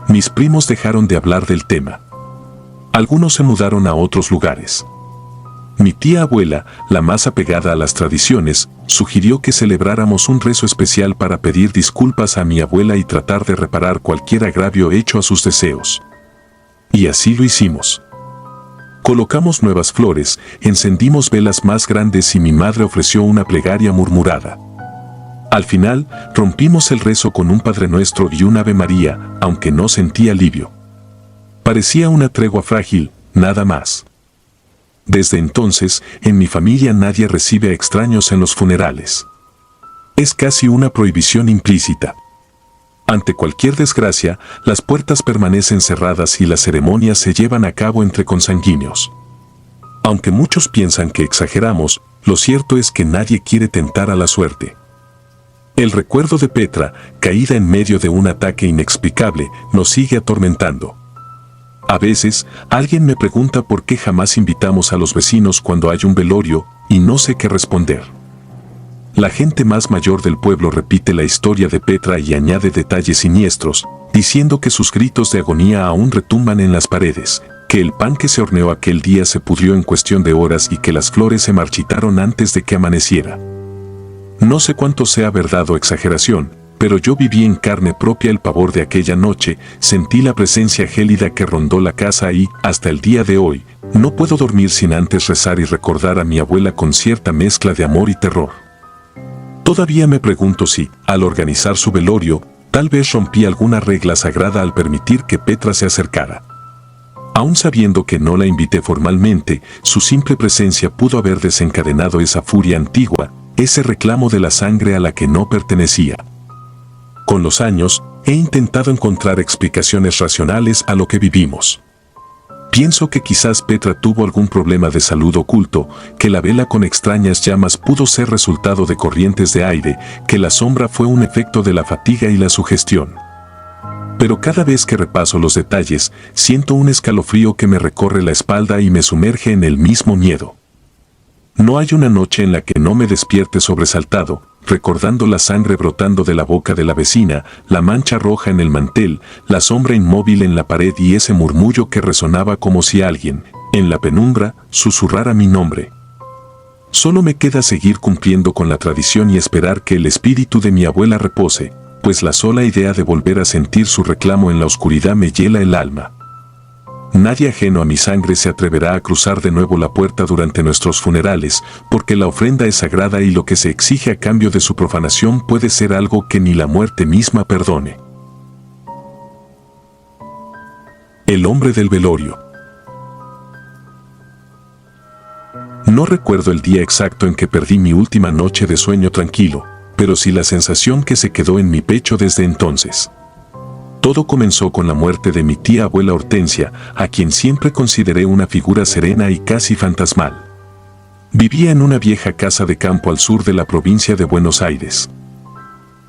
A: Mis primos dejaron de hablar del tema. Algunos se mudaron a otros lugares. Mi tía abuela, la más apegada a las tradiciones, sugirió que celebráramos un rezo especial para pedir disculpas a mi abuela y tratar de reparar cualquier agravio hecho a sus deseos. Y así lo hicimos. Colocamos nuevas flores, encendimos velas más grandes y mi madre ofreció una plegaria murmurada. Al final, rompimos el rezo con un Padre Nuestro y un Ave María, aunque no sentí alivio. Parecía una tregua frágil, nada más. Desde entonces, en mi familia nadie recibe a extraños en los funerales. Es casi una prohibición implícita. Ante cualquier desgracia, las puertas permanecen cerradas y las ceremonias se llevan a cabo entre consanguíneos. Aunque muchos piensan que exageramos, lo cierto es que nadie quiere tentar a la suerte. El recuerdo de Petra, caída en medio de un ataque inexplicable, nos sigue atormentando. A veces, alguien me pregunta por qué jamás invitamos a los vecinos cuando hay un velorio, y no sé qué responder. La gente más mayor del pueblo repite la historia de Petra y añade detalles siniestros, diciendo que sus gritos de agonía aún retumban en las paredes, que el pan que se horneó aquel día se pudrió en cuestión de horas y que las flores se marchitaron antes de que amaneciera. No sé cuánto sea verdad o exageración, pero yo viví en carne propia el pavor de aquella noche, sentí la presencia gélida que rondó la casa y, hasta el día de hoy, no puedo dormir sin antes rezar y recordar a mi abuela con cierta mezcla de amor y terror. Todavía me pregunto si, al organizar su velorio, tal vez rompí alguna regla sagrada al permitir que Petra se acercara. Aún sabiendo que no la invité formalmente, su simple presencia pudo haber desencadenado esa furia antigua, ese reclamo de la sangre a la que no pertenecía. Con los años, he intentado encontrar explicaciones racionales a lo que vivimos. Pienso que quizás Petra tuvo algún problema de salud oculto, que la vela con extrañas llamas pudo ser resultado de corrientes de aire, que la sombra fue un efecto de la fatiga y la sugestión. Pero cada vez que repaso los detalles, siento un escalofrío que me recorre la espalda y me sumerge en el mismo miedo. No hay una noche en la que no me despierte sobresaltado, recordando la sangre brotando de la boca de la vecina, la mancha roja en el mantel, la sombra inmóvil en la pared y ese murmullo que resonaba como si alguien, en la penumbra, susurrara mi nombre. Solo me queda seguir cumpliendo con la tradición y esperar que el espíritu de mi abuela repose, pues la sola idea de volver a sentir su reclamo en la oscuridad me hiela el alma. Nadie ajeno a mi sangre se atreverá a cruzar de nuevo la puerta durante nuestros funerales, porque la ofrenda es sagrada y lo que se exige a cambio de su profanación puede ser algo que ni la muerte misma perdone. El hombre del velorio. No recuerdo el día exacto en que perdí mi última noche de sueño tranquilo, pero sí la sensación que se quedó en mi pecho desde entonces. Todo comenzó con la muerte de mi tía abuela Hortensia, a quien siempre consideré una figura serena y casi fantasmal. Vivía en una vieja casa de campo al sur de la provincia de Buenos Aires.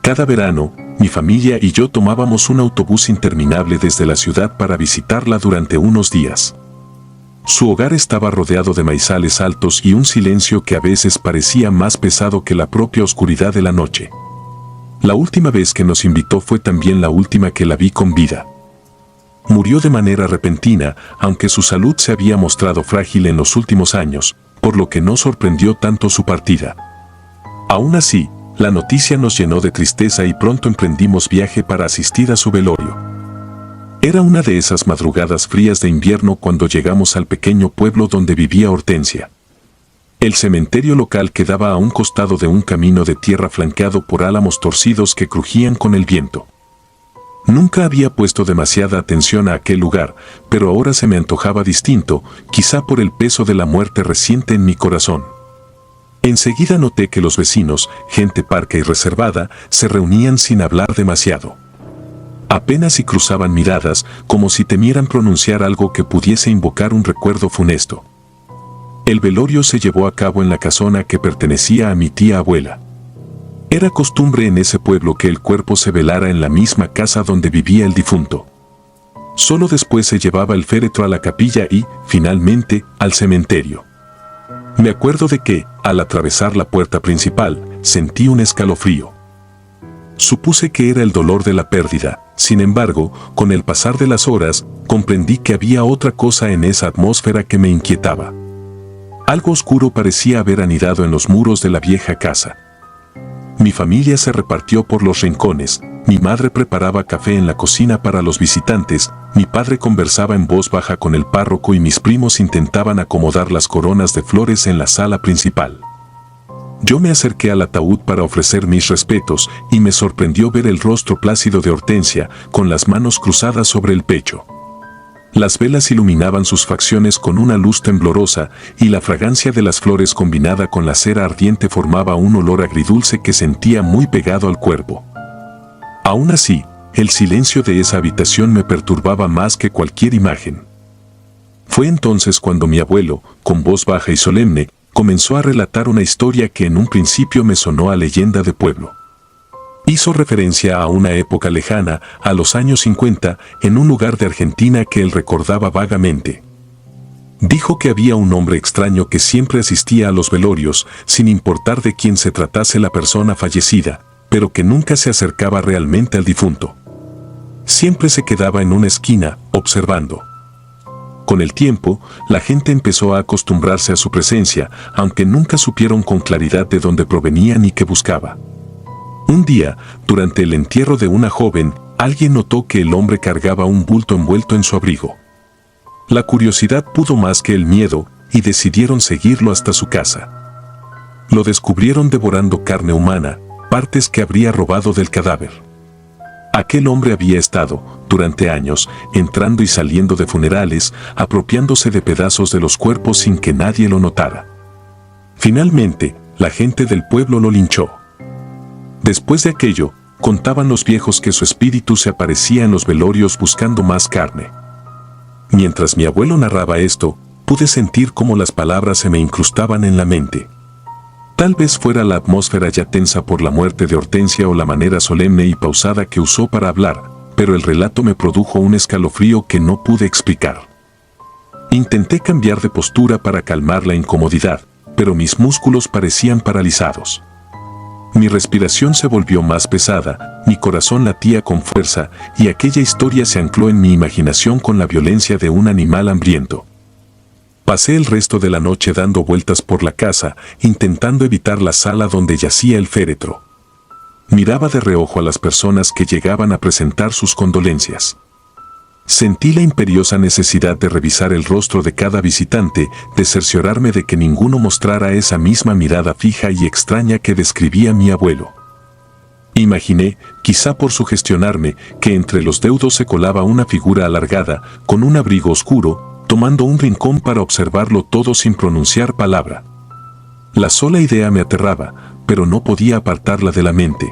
A: Cada verano, mi familia y yo tomábamos un autobús interminable desde la ciudad para visitarla durante unos días. Su hogar estaba rodeado de maizales altos y un silencio que a veces parecía más pesado que la propia oscuridad de la noche. La última vez que nos invitó fue también la última que la vi con vida. Murió de manera repentina, aunque su salud se había mostrado frágil en los últimos años, por lo que no sorprendió tanto su partida. Aún así, la noticia nos llenó de tristeza y pronto emprendimos viaje para asistir a su velorio. Era una de esas madrugadas frías de invierno cuando llegamos al pequeño pueblo donde vivía Hortensia. El cementerio local quedaba a un costado de un camino de tierra flanqueado por álamos torcidos que crujían con el viento. Nunca había puesto demasiada atención a aquel lugar, pero ahora se me antojaba distinto, quizá por el peso de la muerte reciente en mi corazón. Enseguida noté que los vecinos, gente parca y reservada, se reunían sin hablar demasiado. Apenas si cruzaban miradas, como si temieran pronunciar algo que pudiese invocar un recuerdo funesto. El velorio se llevó a cabo en la casona que pertenecía a mi tía abuela. Era costumbre en ese pueblo que el cuerpo se velara en la misma casa donde vivía el difunto. Solo después se llevaba el féretro a la capilla y, finalmente, al cementerio. Me acuerdo de que, al atravesar la puerta principal, sentí un escalofrío. Supuse que era el dolor de la pérdida. Sin embargo, con el pasar de las horas, comprendí que había otra cosa en esa atmósfera que me inquietaba. Algo oscuro parecía haber anidado en los muros de la vieja casa. Mi familia se repartió por los rincones, mi madre preparaba café en la cocina para los visitantes, mi padre conversaba en voz baja con el párroco y mis primos intentaban acomodar las coronas de flores en la sala principal. Yo me acerqué al ataúd para ofrecer mis respetos y me sorprendió ver el rostro plácido de Hortensia, con las manos cruzadas sobre el pecho. Las velas iluminaban sus facciones con una luz temblorosa y la fragancia de las flores combinada con la cera ardiente formaba un olor agridulce que sentía muy pegado al cuerpo. Aún así, el silencio de esa habitación me perturbaba más que cualquier imagen. Fue entonces cuando mi abuelo, con voz baja y solemne, comenzó a relatar una historia que en un principio me sonó a leyenda de pueblo. Hizo referencia a una época lejana, a los años 50, en un lugar de Argentina que él recordaba vagamente. Dijo que había un hombre extraño que siempre asistía a los velorios, sin importar de quién se tratase la persona fallecida, pero que nunca se acercaba realmente al difunto. Siempre se quedaba en una esquina, observando. Con el tiempo, la gente empezó a acostumbrarse a su presencia, aunque nunca supieron con claridad de dónde provenía ni qué buscaba. Un día, durante el entierro de una joven, alguien notó que el hombre cargaba un bulto envuelto en su abrigo. La curiosidad pudo más que el miedo, y decidieron seguirlo hasta su casa. Lo descubrieron devorando carne humana, partes que habría robado del cadáver. Aquel hombre había estado, durante años, entrando y saliendo de funerales, apropiándose de pedazos de los cuerpos sin que nadie lo notara. Finalmente, la gente del pueblo lo linchó. Después de aquello, contaban los viejos que su espíritu se aparecía en los velorios buscando más carne. Mientras mi abuelo narraba esto, pude sentir cómo las palabras se me incrustaban en la mente. Tal vez fuera la atmósfera ya tensa por la muerte de Hortensia o la manera solemne y pausada que usó para hablar, pero el relato me produjo un escalofrío que no pude explicar. Intenté cambiar de postura para calmar la incomodidad, pero mis músculos parecían paralizados. Mi respiración se volvió más pesada, mi corazón latía con fuerza y aquella historia se ancló en mi imaginación con la violencia de un animal hambriento. Pasé el resto de la noche dando vueltas por la casa, intentando evitar la sala donde yacía el féretro. Miraba de reojo a las personas que llegaban a presentar sus condolencias. Sentí la imperiosa necesidad de revisar el rostro de cada visitante, de cerciorarme de que ninguno mostrara esa misma mirada fija y extraña que describía mi abuelo. Imaginé, quizá por sugestionarme, que entre los deudos se colaba una figura alargada, con un abrigo oscuro, tomando un rincón para observarlo todo sin pronunciar palabra. La sola idea me aterraba, pero no podía apartarla de la mente.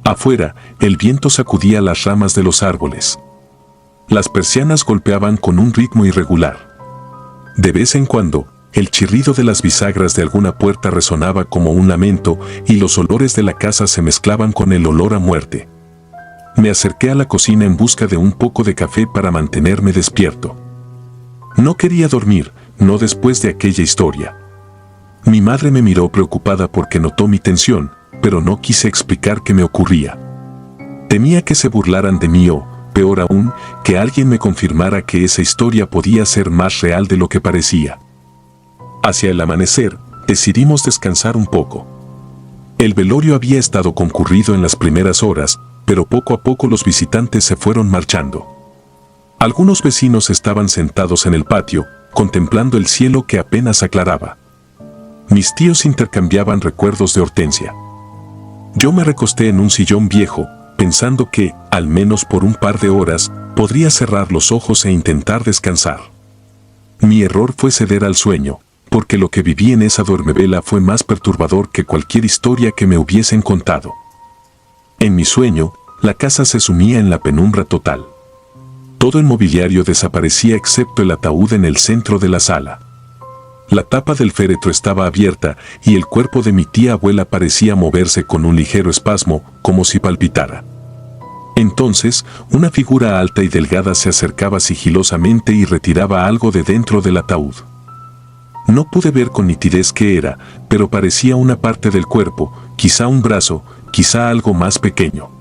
A: Afuera, el viento sacudía las ramas de los árboles. Las persianas golpeaban con un ritmo irregular. De vez en cuando, el chirrido de las bisagras de alguna puerta resonaba como un lamento y los olores de la casa se mezclaban con el olor a muerte. Me acerqué a la cocina en busca de un poco de café para mantenerme despierto. No quería dormir, no después de aquella historia. Mi madre me miró preocupada porque notó mi tensión, pero no quise explicar qué me ocurría. Temía que se burlaran de mí o, peor aún, que alguien me confirmara que esa historia podía ser más real de lo que parecía. Hacia el amanecer, decidimos descansar un poco. El velorio había estado concurrido en las primeras horas, pero poco a poco los visitantes se fueron marchando. Algunos vecinos estaban sentados en el patio, contemplando el cielo que apenas aclaraba. Mis tíos intercambiaban recuerdos de Hortensia. Yo me recosté en un sillón viejo, pensando que, al menos por un par de horas, podría cerrar los ojos e intentar descansar. Mi error fue ceder al sueño, porque lo que viví en esa duermevela fue más perturbador que cualquier historia que me hubiesen contado. En mi sueño, la casa se sumía en la penumbra total. Todo el mobiliario desaparecía excepto el ataúd en el centro de la sala. La tapa del féretro estaba abierta y el cuerpo de mi tía abuela parecía moverse con un ligero espasmo, como si palpitara. Entonces, una figura alta y delgada se acercaba sigilosamente y retiraba algo de dentro del ataúd. No pude ver con nitidez qué era, pero parecía una parte del cuerpo, quizá un brazo, quizá algo más pequeño.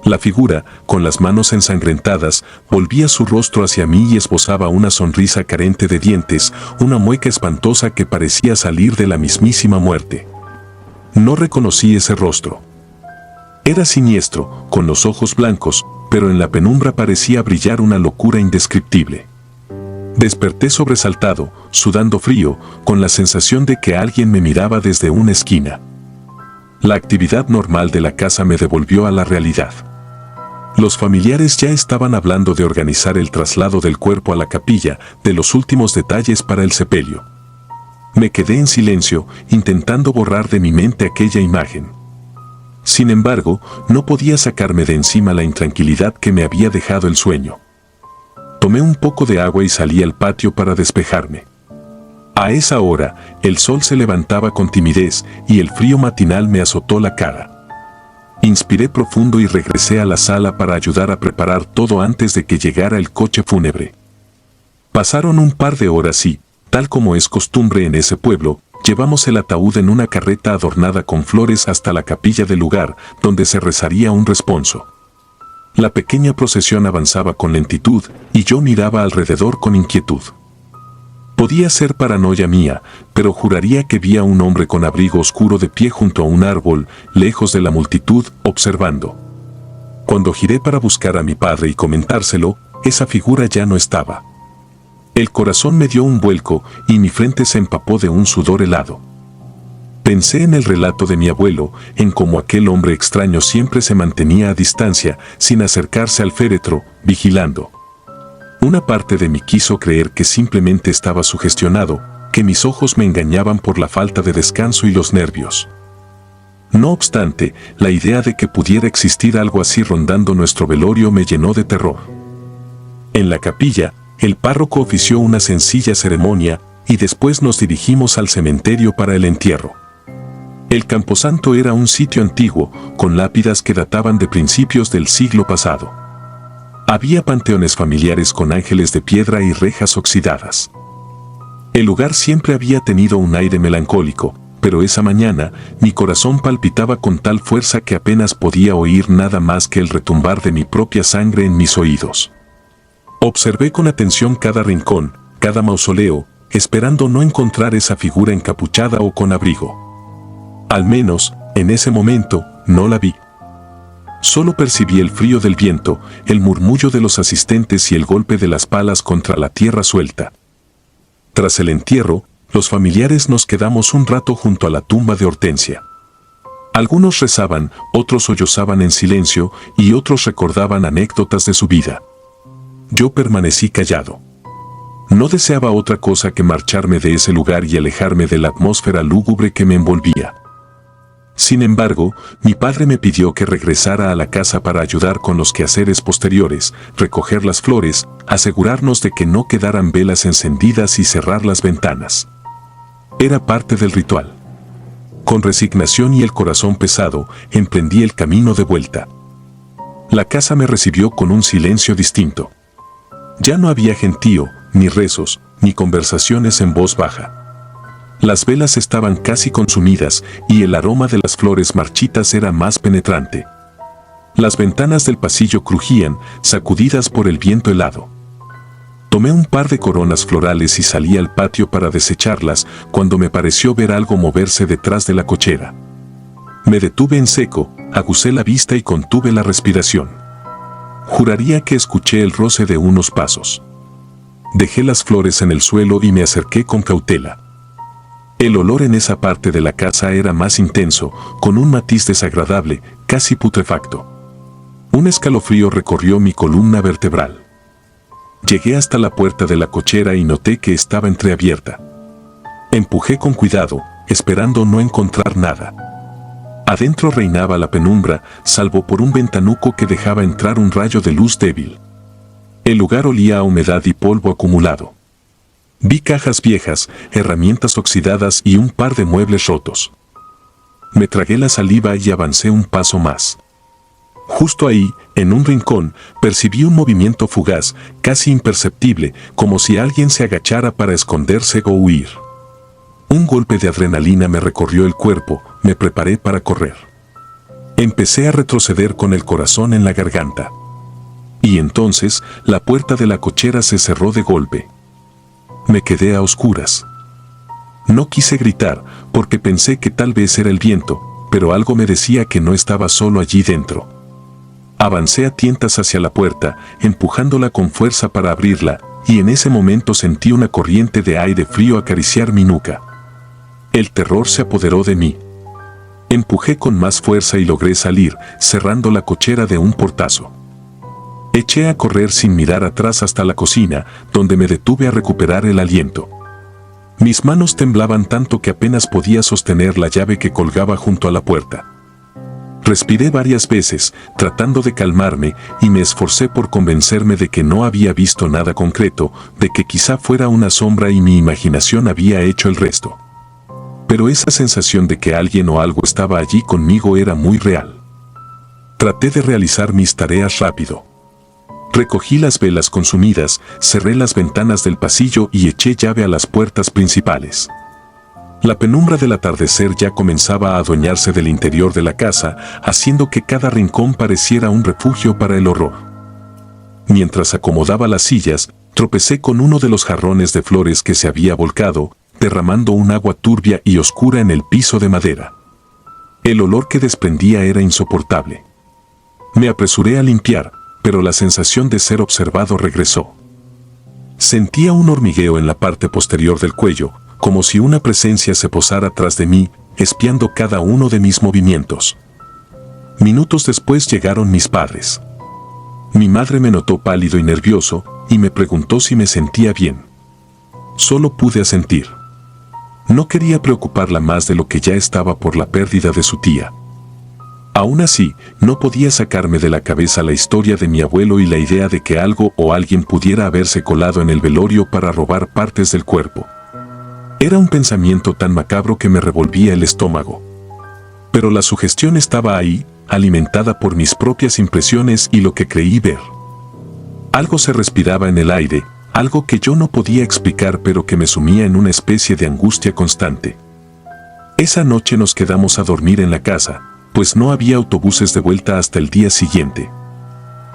A: La figura, con las manos ensangrentadas, volvía su rostro hacia mí y esbozaba una sonrisa carente de dientes, una mueca espantosa que parecía salir de la mismísima muerte. No reconocí ese rostro. Era siniestro, con los ojos blancos, pero en la penumbra parecía brillar una locura indescriptible. Desperté sobresaltado, sudando frío, con la sensación de que alguien me miraba desde una esquina. La actividad normal de la casa me devolvió a la realidad. Los familiares ya estaban hablando de organizar el traslado del cuerpo a la capilla, de los últimos detalles para el sepelio. Me quedé en silencio, intentando borrar de mi mente aquella imagen. Sin embargo, no podía sacarme de encima la intranquilidad que me había dejado el sueño. Tomé un poco de agua y salí al patio para despejarme. A esa hora, el sol se levantaba con timidez y el frío matinal me azotó la cara. Inspiré profundo y regresé a la sala para ayudar a preparar todo antes de que llegara el coche fúnebre. Pasaron un par de horas y, tal como es costumbre en ese pueblo, llevamos el ataúd en una carreta adornada con flores hasta la capilla del lugar, donde se rezaría un responso. La pequeña procesión avanzaba con lentitud y yo miraba alrededor con inquietud. Podía ser paranoia mía, pero juraría que vi a un hombre con abrigo oscuro de pie junto a un árbol, lejos de la multitud, observando. Cuando giré para buscar a mi padre y comentárselo, esa figura ya no estaba. El corazón me dio un vuelco y mi frente se empapó de un sudor helado. Pensé en el relato de mi abuelo, en cómo aquel hombre extraño siempre se mantenía a distancia, sin acercarse al féretro, vigilando. Una parte de mí quiso creer que simplemente estaba sugestionado, que mis ojos me engañaban por la falta de descanso y los nervios. No obstante, la idea de que pudiera existir algo así rondando nuestro velorio me llenó de terror. En la capilla, el párroco ofició una sencilla ceremonia y después nos dirigimos al cementerio para el entierro. El camposanto era un sitio antiguo, con lápidas que databan de principios del siglo pasado. Había panteones familiares con ángeles de piedra y rejas oxidadas. El lugar siempre había tenido un aire melancólico, pero esa mañana mi corazón palpitaba con tal fuerza que apenas podía oír nada más que el retumbar de mi propia sangre en mis oídos. Observé con atención cada rincón, cada mausoleo, esperando no encontrar esa figura encapuchada o con abrigo. Al menos, en ese momento, no la vi. Solo percibí el frío del viento, el murmullo de los asistentes y el golpe de las palas contra la tierra suelta. Tras el entierro, los familiares nos quedamos un rato junto a la tumba de Hortensia. Algunos rezaban, otros sollozaban en silencio y otros recordaban anécdotas de su vida. Yo permanecí callado. No deseaba otra cosa que marcharme de ese lugar y alejarme de la atmósfera lúgubre que me envolvía. Sin embargo, mi padre me pidió que regresara a la casa para ayudar con los quehaceres posteriores, recoger las flores, asegurarnos de que no quedaran velas encendidas y cerrar las ventanas. Era parte del ritual. Con resignación y el corazón pesado, emprendí el camino de vuelta. La casa me recibió con un silencio distinto. Ya no había gentío, ni rezos, ni conversaciones en voz baja. Las velas estaban casi consumidas y el aroma de las flores marchitas era más penetrante. Las ventanas del pasillo crujían, sacudidas por el viento helado. Tomé un par de coronas florales y salí al patio para desecharlas cuando me pareció ver algo moverse detrás de la cochera. Me detuve en seco, aguzé la vista y contuve la respiración. Juraría que escuché el roce de unos pasos. Dejé las flores en el suelo y me acerqué con cautela. El olor en esa parte de la casa era más intenso, con un matiz desagradable, casi putrefacto. Un escalofrío recorrió mi columna vertebral. Llegué hasta la puerta de la cochera y noté que estaba entreabierta. Empujé con cuidado, esperando no encontrar nada. Adentro reinaba la penumbra, salvo por un ventanuco que dejaba entrar un rayo de luz débil. El lugar olía a humedad y polvo acumulado. Vi cajas viejas, herramientas oxidadas y un par de muebles rotos. Me tragué la saliva y avancé un paso más. Justo ahí, en un rincón, percibí un movimiento fugaz, casi imperceptible, como si alguien se agachara para esconderse o huir. Un golpe de adrenalina me recorrió el cuerpo, me preparé para correr. Empecé a retroceder con el corazón en la garganta. Y entonces, la puerta de la cochera se cerró de golpe. Me quedé a oscuras. No quise gritar, porque pensé que tal vez era el viento, pero algo me decía que no estaba solo allí dentro. Avancé a tientas hacia la puerta, empujándola con fuerza para abrirla, y en ese momento sentí una corriente de aire frío acariciar mi nuca. El terror se apoderó de mí. Empujé con más fuerza y logré salir, cerrando la cochera de un portazo. Eché a correr sin mirar atrás hasta la cocina, donde me detuve a recuperar el aliento. Mis manos temblaban tanto que apenas podía sostener la llave que colgaba junto a la puerta. Respiré varias veces, tratando de calmarme, y me esforcé por convencerme de que no había visto nada concreto, de que quizá fuera una sombra y mi imaginación había hecho el resto. Pero esa sensación de que alguien o algo estaba allí conmigo era muy real. Traté de realizar mis tareas rápido. Recogí las velas consumidas, cerré las ventanas del pasillo y eché llave a las puertas principales. La penumbra del atardecer ya comenzaba a adueñarse del interior de la casa, haciendo que cada rincón pareciera un refugio para el horror. Mientras acomodaba las sillas, tropecé con uno de los jarrones de flores que se había volcado, derramando un agua turbia y oscura en el piso de madera. El olor que desprendía era insoportable. Me apresuré a limpiar, pero la sensación de ser observado regresó. Sentía un hormigueo en la parte posterior del cuello, como si una presencia se posara tras de mí, espiando cada uno de mis movimientos. Minutos después llegaron mis padres. Mi madre me notó pálido y nervioso, y me preguntó si me sentía bien. Solo pude asentir. No quería preocuparla más de lo que ya estaba por la pérdida de su tía. Aún así, no podía sacarme de la cabeza la historia de mi abuelo y la idea de que algo o alguien pudiera haberse colado en el velorio para robar partes del cuerpo. Era un pensamiento tan macabro que me revolvía el estómago. Pero la sugestión estaba ahí, alimentada por mis propias impresiones y lo que creí ver. Algo se respiraba en el aire, algo que yo no podía explicar pero que me sumía en una especie de angustia constante. Esa noche nos quedamos a dormir en la casa, pues no había autobuses de vuelta hasta el día siguiente.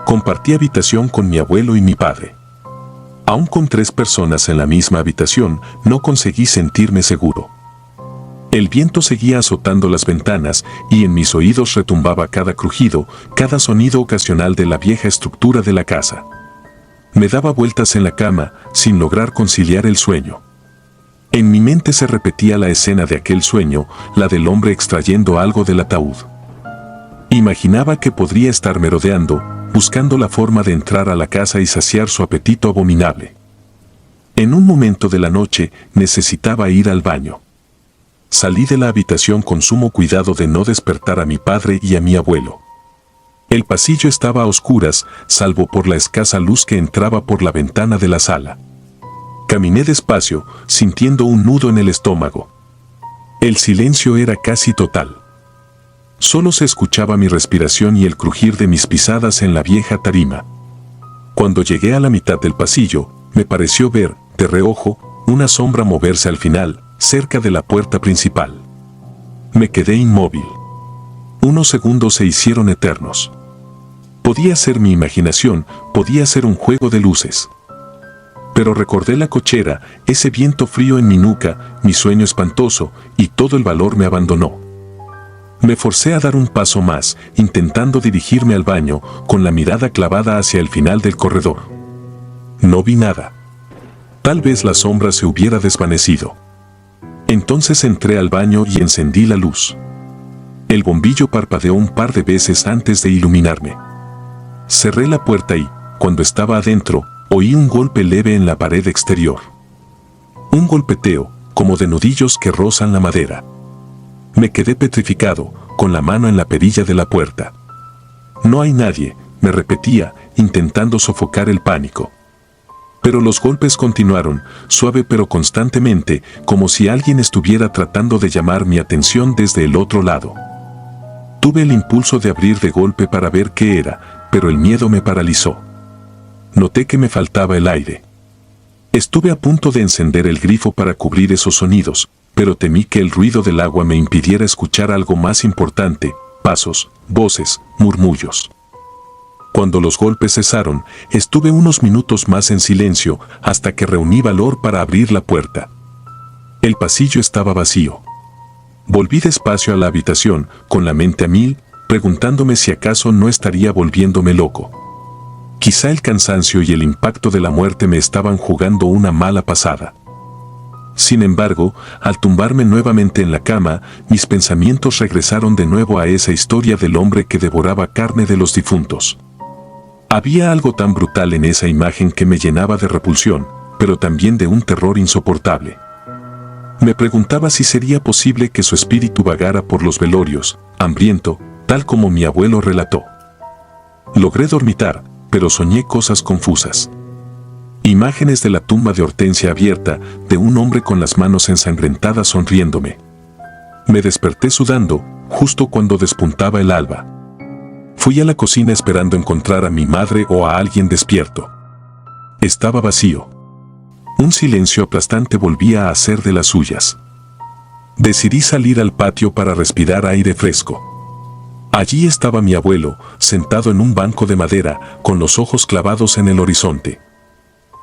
A: Compartí habitación con mi abuelo y mi padre. Aún con 3 personas en la misma habitación, no conseguí sentirme seguro. El viento seguía azotando las ventanas y en mis oídos retumbaba cada crujido, cada sonido ocasional de la vieja estructura de la casa. Me daba vueltas en la cama, sin lograr conciliar el sueño. En mi mente se repetía la escena de aquel sueño, la del hombre extrayendo algo del ataúd. Imaginaba que podría estar merodeando, buscando la forma de entrar a la casa y saciar su apetito abominable. En un momento de la noche, necesitaba ir al baño. Salí de la habitación con sumo cuidado de no despertar a mi padre y a mi abuelo. El pasillo estaba a oscuras, salvo por la escasa luz que entraba por la ventana de la sala. Caminé despacio, sintiendo un nudo en el estómago. El silencio era casi total. Solo se escuchaba mi respiración y el crujir de mis pisadas en la vieja tarima. Cuando llegué a la mitad del pasillo, me pareció ver, de reojo, una sombra moverse al final, cerca de la puerta principal. Me quedé inmóvil. Unos segundos se hicieron eternos. Podía ser mi imaginación, podía ser un juego de luces. Pero recordé la cochera, ese viento frío en mi nuca, mi sueño espantoso, y todo el valor me abandonó. Me forcé a dar un paso más, intentando dirigirme al baño, con la mirada clavada hacia el final del corredor. No vi nada. Tal vez la sombra se hubiera desvanecido. Entonces entré al baño y encendí la luz. El bombillo parpadeó un par de veces antes de iluminarme. Cerré la puerta y, cuando estaba adentro, oí un golpe leve en la pared exterior. Un golpeteo, como de nudillos que rozan la madera. Me quedé petrificado, con la mano en la perilla de la puerta. No hay nadie, me repetía, intentando sofocar el pánico. Pero los golpes continuaron, suave pero constantemente, como si alguien estuviera tratando de llamar mi atención desde el otro lado. Tuve el impulso de abrir de golpe para ver qué era, pero el miedo me paralizó. Noté que me faltaba el aire. Estuve a punto de encender el grifo para cubrir esos sonidos, pero temí que el ruido del agua me impidiera escuchar algo más importante: pasos, voces, murmullos. Cuando los golpes cesaron, estuve unos minutos más en silencio hasta que reuní valor para abrir la puerta. El pasillo estaba vacío. Volví despacio a la habitación, con la mente a mil, preguntándome si acaso no estaría volviéndome loco. Quizá el cansancio y el impacto de la muerte me estaban jugando una mala pasada. Sin embargo, al tumbarme nuevamente en la cama, mis pensamientos regresaron de nuevo a esa historia del hombre que devoraba carne de los difuntos. Había algo tan brutal en esa imagen que me llenaba de repulsión, pero también de un terror insoportable. Me preguntaba si sería posible que su espíritu vagara por los velorios, hambriento, tal como mi abuelo relató. Logré dormitar, pero soñé cosas confusas. Imágenes de la tumba de Hortensia abierta, de un hombre con las manos ensangrentadas sonriéndome. Me desperté sudando, justo cuando despuntaba el alba. Fui a la cocina esperando encontrar a mi madre o a alguien despierto. Estaba vacío. Un silencio aplastante volvía a hacer de las suyas. Decidí salir al patio para respirar aire fresco. Allí estaba mi abuelo, sentado en un banco de madera, con los ojos clavados en el horizonte.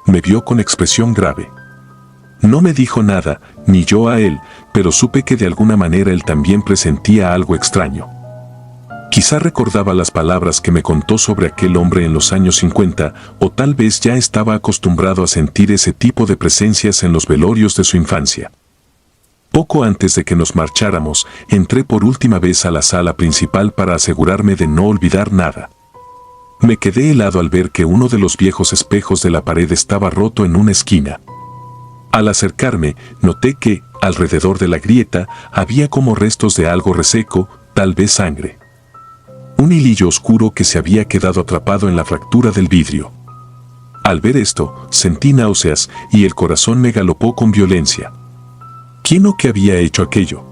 A: Me vio con expresión grave. No me dijo nada, ni yo a él, pero supe que de alguna manera él también presentía algo extraño. Quizá recordaba las palabras que me contó sobre aquel hombre en los años 50, o tal vez ya estaba acostumbrado a sentir ese tipo de presencias en los velorios de su infancia. Poco antes de que nos marcháramos, entré por última vez a la sala principal para asegurarme de no olvidar nada. Me quedé helado al ver que uno de los viejos espejos de la pared estaba roto en una esquina. Al acercarme, noté que, alrededor de la grieta, había como restos de algo reseco, tal vez sangre. Un hilillo oscuro que se había quedado atrapado en la fractura del vidrio. Al ver esto, sentí náuseas y el corazón me galopó con violencia. ¿Quién o qué había hecho aquello?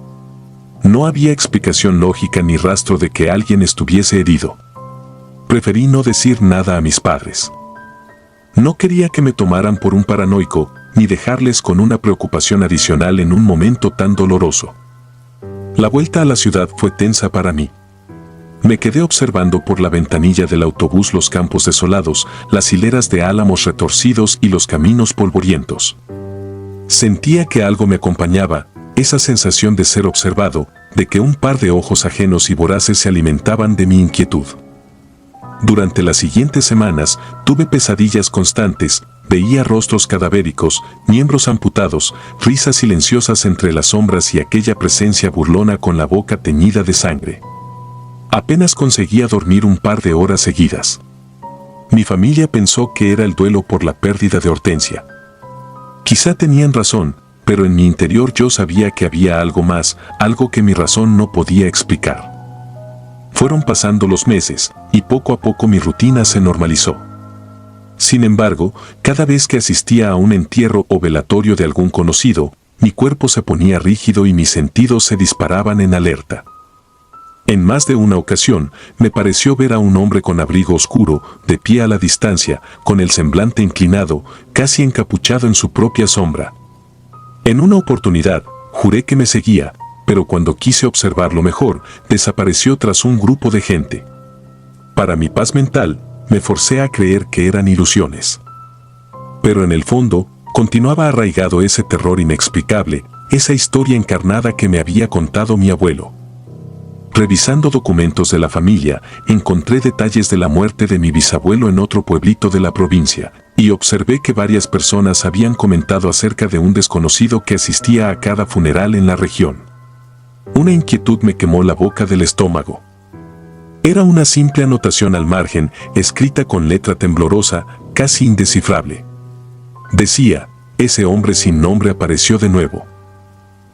A: No había explicación lógica ni rastro de que alguien estuviese herido. Preferí no decir nada a mis padres. No quería que me tomaran por un paranoico, ni dejarles con una preocupación adicional en un momento tan doloroso. La vuelta a la ciudad fue tensa para mí. Me quedé observando por la ventanilla del autobús los campos desolados, las hileras de álamos retorcidos y los caminos polvorientos. Sentía que algo me acompañaba, esa sensación de ser observado, de que un par de ojos ajenos y voraces se alimentaban de mi inquietud. Durante las siguientes semanas, tuve pesadillas constantes, veía rostros cadavéricos, miembros amputados, risas silenciosas entre las sombras y aquella presencia burlona con la boca teñida de sangre. Apenas conseguía dormir un par de horas seguidas. Mi familia pensó que era el duelo por la pérdida de Hortensia. Quizá tenían razón, pero en mi interior yo sabía que había algo más, algo que mi razón no podía explicar. Fueron pasando los meses, y poco a poco mi rutina se normalizó. Sin embargo, cada vez que asistía a un entierro o velatorio de algún conocido, mi cuerpo se ponía rígido y mis sentidos se disparaban en alerta. En más de una ocasión, me pareció ver a un hombre con abrigo oscuro, de pie a la distancia, con el semblante inclinado, casi encapuchado en su propia sombra. En una oportunidad, juré que me seguía, pero cuando quise observarlo mejor, desapareció tras un grupo de gente. Para mi paz mental, me forcé a creer que eran ilusiones. Pero en el fondo, continuaba arraigado ese terror inexplicable, esa historia encarnada que me había contado mi abuelo. Revisando documentos de la familia, encontré detalles de la muerte de mi bisabuelo en otro pueblito de la provincia, y observé que varias personas habían comentado acerca de un desconocido que asistía a cada funeral en la región. Una inquietud me quemó la boca del estómago. Era una simple anotación al margen, escrita con letra temblorosa, casi indescifrable. Decía: ese hombre sin nombre apareció de nuevo.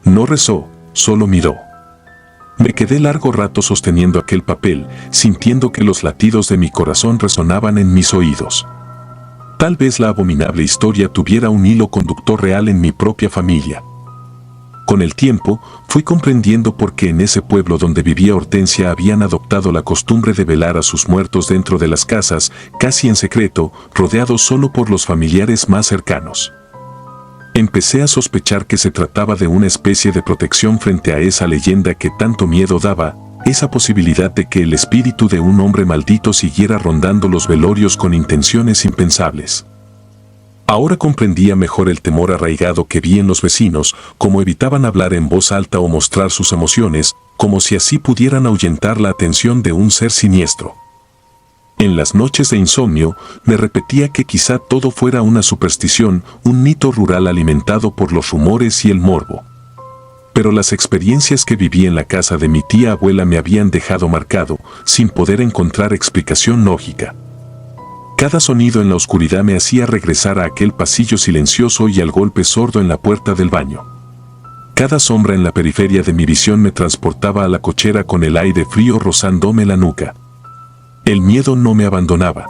A: No rezó, solo miró. Me quedé largo rato sosteniendo aquel papel, sintiendo que los latidos de mi corazón resonaban en mis oídos. Tal vez la abominable historia tuviera un hilo conductor real en mi propia familia. Con el tiempo, fui comprendiendo por qué en ese pueblo donde vivía Hortensia habían adoptado la costumbre de velar a sus muertos dentro de las casas, casi en secreto, rodeados solo por los familiares más cercanos. Empecé a sospechar que se trataba de una especie de protección frente a esa leyenda que tanto miedo daba, esa posibilidad de que el espíritu de un hombre maldito siguiera rondando los velorios con intenciones impensables. Ahora comprendía mejor el temor arraigado que vi en los vecinos, cómo evitaban hablar en voz alta o mostrar sus emociones, como si así pudieran ahuyentar la atención de un ser siniestro. En las noches de insomnio, me repetía que quizá todo fuera una superstición, un mito rural alimentado por los rumores y el morbo. Pero las experiencias que viví en la casa de mi tía abuela me habían dejado marcado, sin poder encontrar explicación lógica. Cada sonido en la oscuridad me hacía regresar a aquel pasillo silencioso y al golpe sordo en la puerta del baño. Cada sombra en la periferia de mi visión me transportaba a la cochera con el aire frío rozándome la nuca. El miedo no me abandonaba.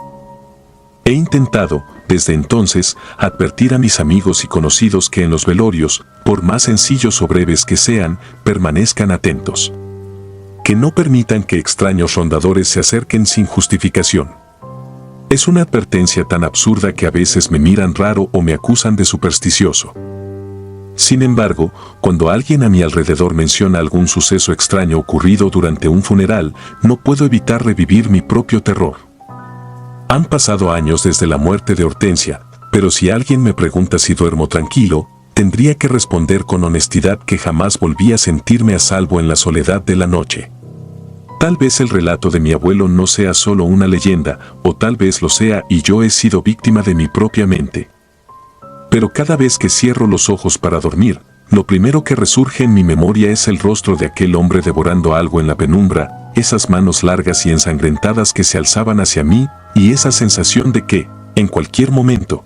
A: He intentado, desde entonces, advertir a mis amigos y conocidos que en los velorios, por más sencillos o breves que sean, permanezcan atentos. Que no permitan que extraños rondadores se acerquen sin justificación. Es una advertencia tan absurda que a veces me miran raro o me acusan de supersticioso. Sin embargo, cuando alguien a mi alrededor menciona algún suceso extraño ocurrido durante un funeral, no puedo evitar revivir mi propio terror. Han pasado años desde la muerte de Hortensia, pero si alguien me pregunta si duermo tranquilo, tendría que responder con honestidad que jamás volví a sentirme a salvo en la soledad de la noche. Tal vez el relato de mi abuelo no sea solo una leyenda, o tal vez lo sea y yo he sido víctima de mi propia mente. Pero cada vez que cierro los ojos para dormir, lo primero que resurge en mi memoria es el rostro de aquel hombre devorando algo en la penumbra, esas manos largas y ensangrentadas que se alzaban hacia mí, y esa sensación de que, en cualquier momento,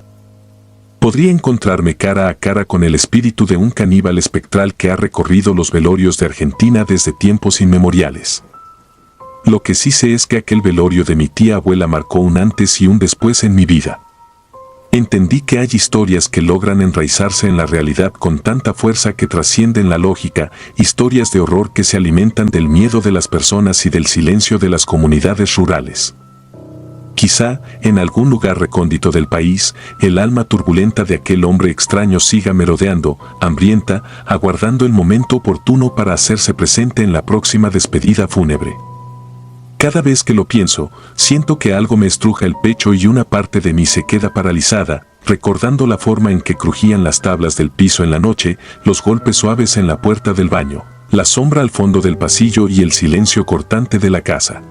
A: podría encontrarme cara a cara con el espíritu de un caníbal espectral que ha recorrido los velorios de Argentina desde tiempos inmemoriales. Lo que sí sé es que aquel velorio de mi tía abuela marcó un antes y un después en mi vida. Entendí que hay historias que logran enraizarse en la realidad con tanta fuerza que trascienden la lógica, historias de horror que se alimentan del miedo de las personas y del silencio de las comunidades rurales. Quizá, en algún lugar recóndito del país, el alma turbulenta de aquel hombre extraño siga merodeando, hambrienta, aguardando el momento oportuno para hacerse presente en la próxima despedida fúnebre. Cada vez que lo pienso, siento que algo me estruja el pecho y una parte de mí se queda paralizada, recordando la forma en que crujían las tablas del piso en la noche, los golpes suaves en la puerta del baño, la sombra al fondo del pasillo y el silencio cortante de la casa.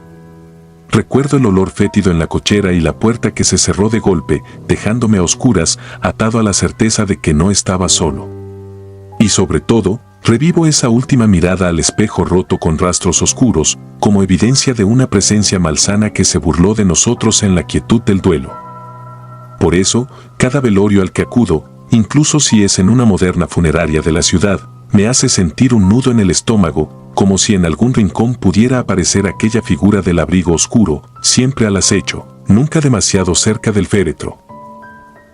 A: Recuerdo el olor fétido en la cochera y la puerta que se cerró de golpe, dejándome a oscuras, atado a la certeza de que no estaba solo. Y sobre todo, revivo esa última mirada al espejo roto con rastros oscuros, como evidencia de una presencia malsana que se burló de nosotros en la quietud del duelo. Por eso, cada velorio al que acudo, incluso si es en una moderna funeraria de la ciudad, me hace sentir un nudo en el estómago, como si en algún rincón pudiera aparecer aquella figura del abrigo oscuro, siempre al acecho, nunca demasiado cerca del féretro,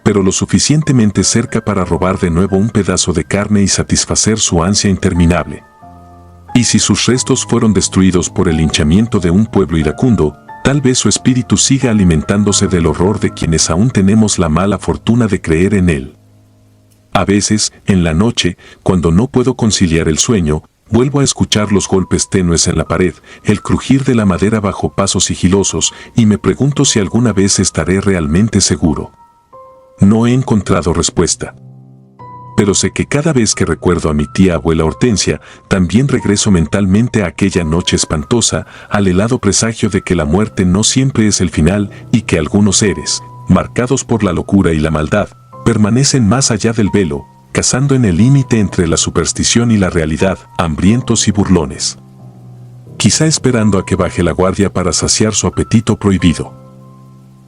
A: pero lo suficientemente cerca para robar de nuevo un pedazo de carne y satisfacer su ansia interminable. Y si sus restos fueron destruidos por el linchamiento de un pueblo iracundo, tal vez su espíritu siga alimentándose del horror de quienes aún tenemos la mala fortuna de creer en él. A veces, en la noche, cuando no puedo conciliar el sueño, vuelvo a escuchar los golpes tenues en la pared, el crujir de la madera bajo pasos sigilosos, y me pregunto si alguna vez estaré realmente seguro. No he encontrado respuesta. pero sé que cada vez que recuerdo a mi tía abuela Hortensia, también regreso mentalmente a aquella noche espantosa, al helado presagio de que la muerte no siempre es el final y que algunos seres, marcados por la locura y la maldad, permanecen más allá del velo, cazando en el límite entre la superstición y la realidad, hambrientos y burlones. Quizá esperando a que baje la guardia para saciar su apetito prohibido.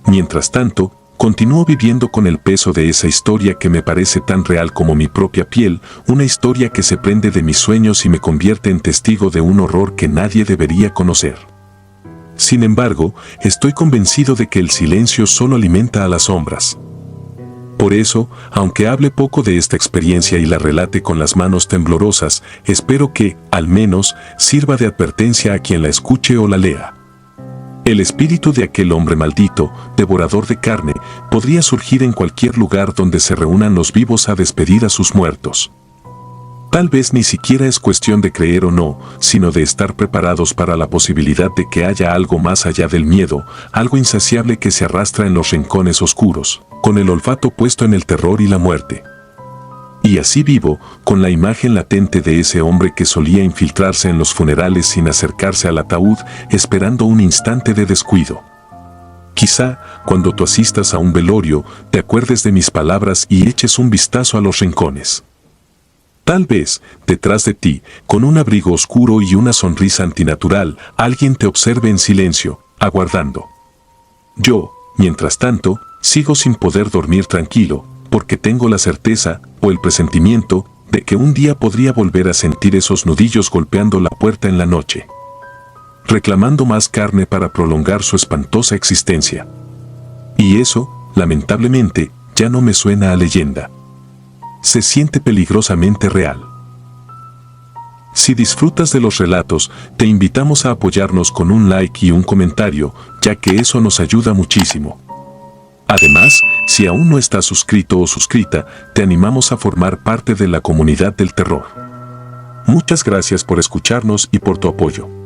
A: Mientras tanto, continúo viviendo con el peso de esa historia que me parece tan real como mi propia piel, una historia que se prende de mis sueños y me convierte en testigo de un horror que nadie debería conocer. Sin embargo, estoy convencido de que el silencio solo alimenta a las sombras. Por eso, aunque hable poco de esta experiencia y la relate con las manos temblorosas, espero que, al menos, sirva de advertencia a quien la escuche o la lea. El espíritu de aquel hombre maldito, devorador de carne, podría surgir en cualquier lugar donde se reúnan los vivos a despedir a sus muertos. Tal vez ni siquiera es cuestión de creer o no, sino de estar preparados para la posibilidad de que haya algo más allá del miedo, algo insaciable que se arrastra en los rincones oscuros, con el olfato puesto en el terror y la muerte. Y así vivo, con la imagen latente de ese hombre que solía infiltrarse en los funerales sin acercarse al ataúd, esperando un instante de descuido. Quizá, cuando tú asistas a un velorio, te acuerdes de mis palabras y eches un vistazo a los rincones. Tal vez, detrás de ti, con un abrigo oscuro y una sonrisa antinatural, alguien te observe en silencio, aguardando. Yo, mientras tanto, sigo sin poder dormir tranquilo, porque tengo la certeza, o el presentimiento, de que un día podría volver a sentir esos nudillos golpeando la puerta en la noche, reclamando más carne para prolongar su espantosa existencia. Y eso, lamentablemente, ya no me suena a leyenda. Se siente peligrosamente real. Si disfrutas de los relatos, te invitamos a apoyarnos con un like y un comentario, ya que eso nos ayuda muchísimo. Además, si aún no estás suscrito o suscrita, te animamos a formar parte de la comunidad del terror. Muchas gracias por escucharnos y por tu apoyo.